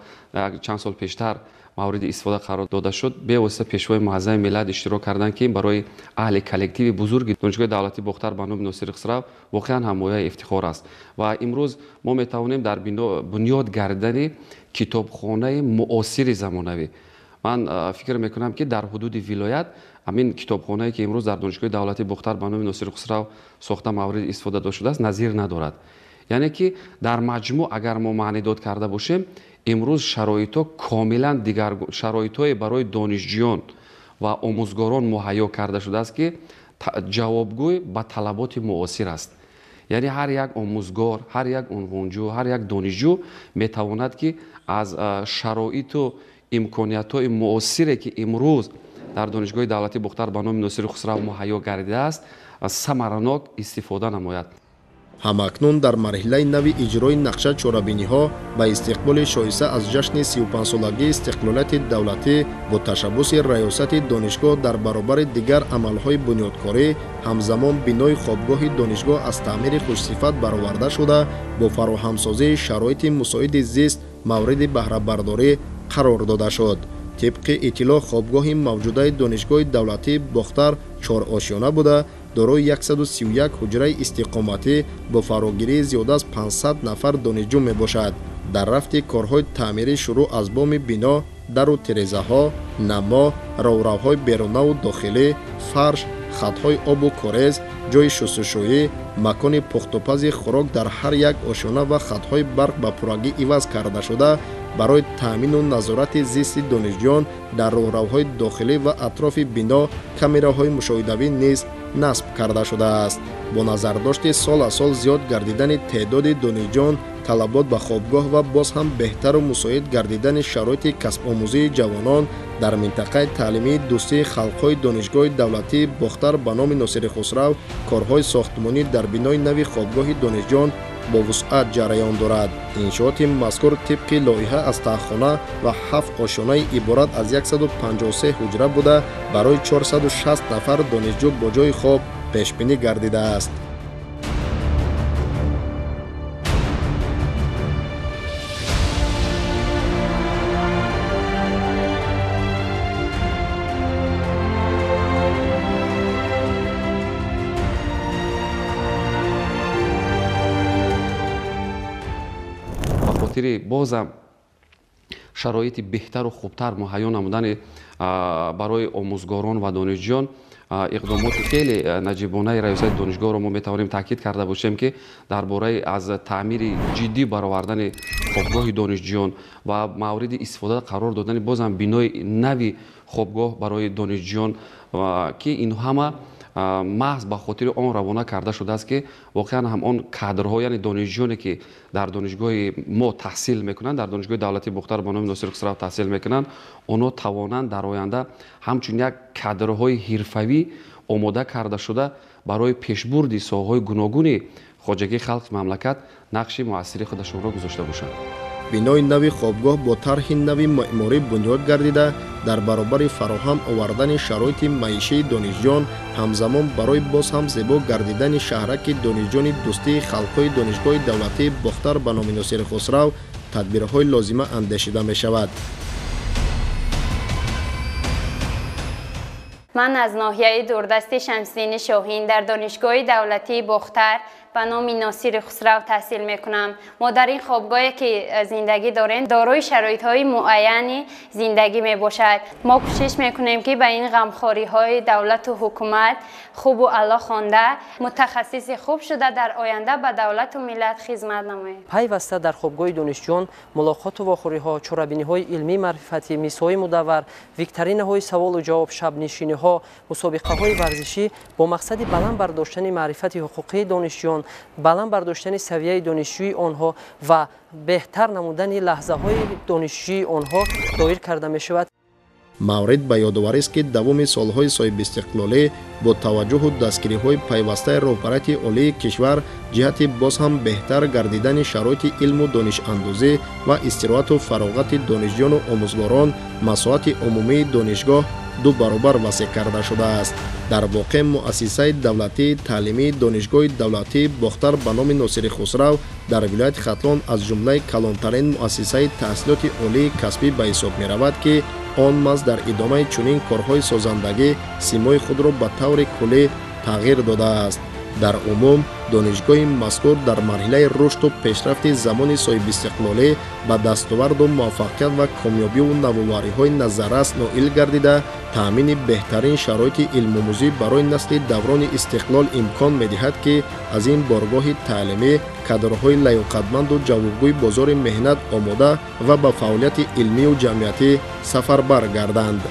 чанд сол пештар мавриди истифода қарор дода шуд, бевосита пешвои муъаззами миллат иштирок карданд ки барои аҳли коллективи бузурги донишгоҳи давлатии бухтар ба номи носири хусрав воқеан ҳам мояи ифтихор аст. ва имрӯз мо метавонем дар бунёд гардидани китобхонаи муосири замонавӣ, ман фикр мекунам ки дар ҳудуди вилоят амин китобхонае ки имрӯз дар донишгоҳи давлатии бухтар ба номи носири хусрав сохта мавриди истифода дода шудааст назир надорад. яъне ки дар маҷмӯъ агар мо маънидод карда бошем, имрӯз шароитҳо комилан дигар шароитҳое барои донишҷӯён ва омӯзгорон муҳайё карда шудааст ки ҷавобгӯй ба талаботи муосир аст. яъне ҳар як омӯзгор, ҳар як унвонҷӯ, ҳар як донишҷӯ метавонад ки аз шароиту имкониятҳои муосире ки имрӯз дар донишгоҳи давлатии бухтар ба номи носири хусрав муҳайё гардидааст самаранок истифода намояд. ҳамакнун дар марҳилаи нави иҷрои нақша чорабиниҳо ба истиқболи шоиста аз ҷашни 35-солагии истиқлолияти давлатӣ бо ташаббуси раёсати донишгоҳ дар баробари дигар амалҳои бунёдкорӣ ҳамзамон бинои хобгоҳи донишгоҳ аз таъмири хушсифат бароварда шуда бо фароҳамсозии шароити мусоиди зист мавриди баҳрабардорӣ қарор дода шуд. тибқи иттилоъ хобгоҳи мавҷудаи донишгоҳи давлатии бухтар 4 ошёна буда дорои 131 ҳуҷраи истиқоматӣ бо фарогирии зиёда аз 500 нафар донишҷӯ мебошад. дар рафти корҳои таъмирӣ шурӯъ аз боми бино, дару тирезаҳо, намо, ровравҳои берунаву дохилӣ, фарш, хатҳои обу корез, ҷои шустушӯӣ, макони пухтупази хӯрок дар ҳар як ошёна ва хатҳои барқ ба пуррагӣ иваз карда шуда барои таъмину назорати зисти донишҷӯён дар роҳравҳои дохилӣ ва атрофи бино камераҳои мушоҳидавӣ низ насб карда шудааст. бо назардошти сол аз сол зиёд гардидани теъдоди донишҷӯён, талабот ба хобгоҳ ва боз ҳам беҳтару мусоид гардидани шароити касбомӯзии ҷавонон дар минтақаи таълимии дӯстии халқҳои донишгоҳи давлатии Бохтар ба номи Носири Хусрав корҳои сохтмонӣ дар бинои нави хобгоҳи донишҷӯён бо вусъат ҷараён дорад. Иншооти мазкур тибқи лоиҳа аз таххона ва 7 ошонаи иборат аз 153 ҳуҷра буда барои 460 нафар донишҷӯ бо ҷойи хоб пешбинӣ гардидааст. бозам шароити беҳтару хубтар муҳайё намудани барои омӯзгорон ва донишҷӯён иқдомоти хеле наҷибонаи раёсати донишгоҳро мо метавонем таъкид карда бошем ки дар бораи аз таъмири ҷиддӣ баровардани хобгоҳи донишҷӯён ва мавриди истифода қарор додани бозам бинои нави хобгоҳ барои донишҷӯён ки ин ҳама маҳз ба хотири он равона карда шудааст ки воқеан ҳам он кадрҳо яъне донишҷӯёне ки дар донишгоҳи мо таҳсил мекунанд, дар донишгоҳи давлатии Бухтар ба номи Носири Хусрав таҳсил мекунанд, онҳо тавонанд дар оянда ҳамчун як кадрҳои ҳирфавӣ омода карда шуда барои пешбурди соҳаҳои гуногуни хоҷагии халқи мамлакат нақши муассири худашонро гузошта бошанд. бинои нави хобгоҳ бо тарҳи нави маъмурӣ бунёд гардида дар баробари фароҳам овардани шароити маишии донишҷӯён ҳамзамон барои боз ҳам зебо гардидани шаҳраки донишҷӯёни дӯстии халқҳои донишгоҳи давлатии Бохтар ба номи Носири Хусрав тадбирҳои лозима андешида мешавад. ман аз ноҳияи дурдасти Шамсиддини Шоҳин дар донишгоҳи давлатии Бохтар ба номи Носири Хусрав таҳсил мекунам. мо дар ин хобгоҳе ки зиндагӣ дорем дорои шароитҳои муайяни зиндагӣ мебошад. мо кӯшиш мекунем ки ба ин ғамхориҳои давлату ҳукумат хубу аъло хонда мутахассиси хуб шуда дар оянда ба давлату миллат хизмат намоем. пайваста дар хобгоҳи донишҷӯён мулоқоту вохӯриҳо, чорабиниҳои илмӣ маърифатӣ, мисҳои мудаввар, викторинаҳои саволу ҷавоб, шабнишиниҳо, мусобиқаҳои варзишӣ бо мақсади баланд бардоштани маърифати ҳуқуқии донишҷӯён, баланд бардоштани савияи донишҷӯи онҳо ва беҳтар намудани лаҳзаҳои донишҷӯи онҳо доир карда мешавад. маврид ба ёдоварист ки давоми солҳои соҳибистиқлолӣ бо таваҷҷӯҳу дастгириҳои пайвастаи роҳбарияти олии кишвар ҷиҳати боз ҳам беҳтар гардидани шароити илму донишандозӣ ва истироҳату фароғати донишҷӯёну омӯзгорон масоати умумии донишгоҳ ду баробар васеъ карда шудааст. дар воқеъ муассисаи давлатии таълимии донишгоҳи давлатии Бохтар ба номи Носири Хусрав дар вилояти Хатлон аз ҷумлаи калонтарин муассисаи таҳсилоти олии касбӣ ба ҳисоб меравад ки он маҳз дар идомаи чунин корҳои созандагӣ симои худро ба таври куллӣ тағйир додааст. дар умум донишгоҳи мазкур дар марҳилаи рушду пешрафти замони соҳибистиқлолӣ ба дастоварду муваффақият ва комёбиву навовариҳои назаррас ноил гардида таъмини беҳтарин шароити илмомӯзӣ барои насли даврони истиқлол имкон медиҳад ки аз ин боргоҳи таълимӣ кадрҳои лаёқатманду ҷавобгӯи бозори меҳнат омода ва ба фаъолияти илмию ҷамъиятӣ сафарбар гарданд.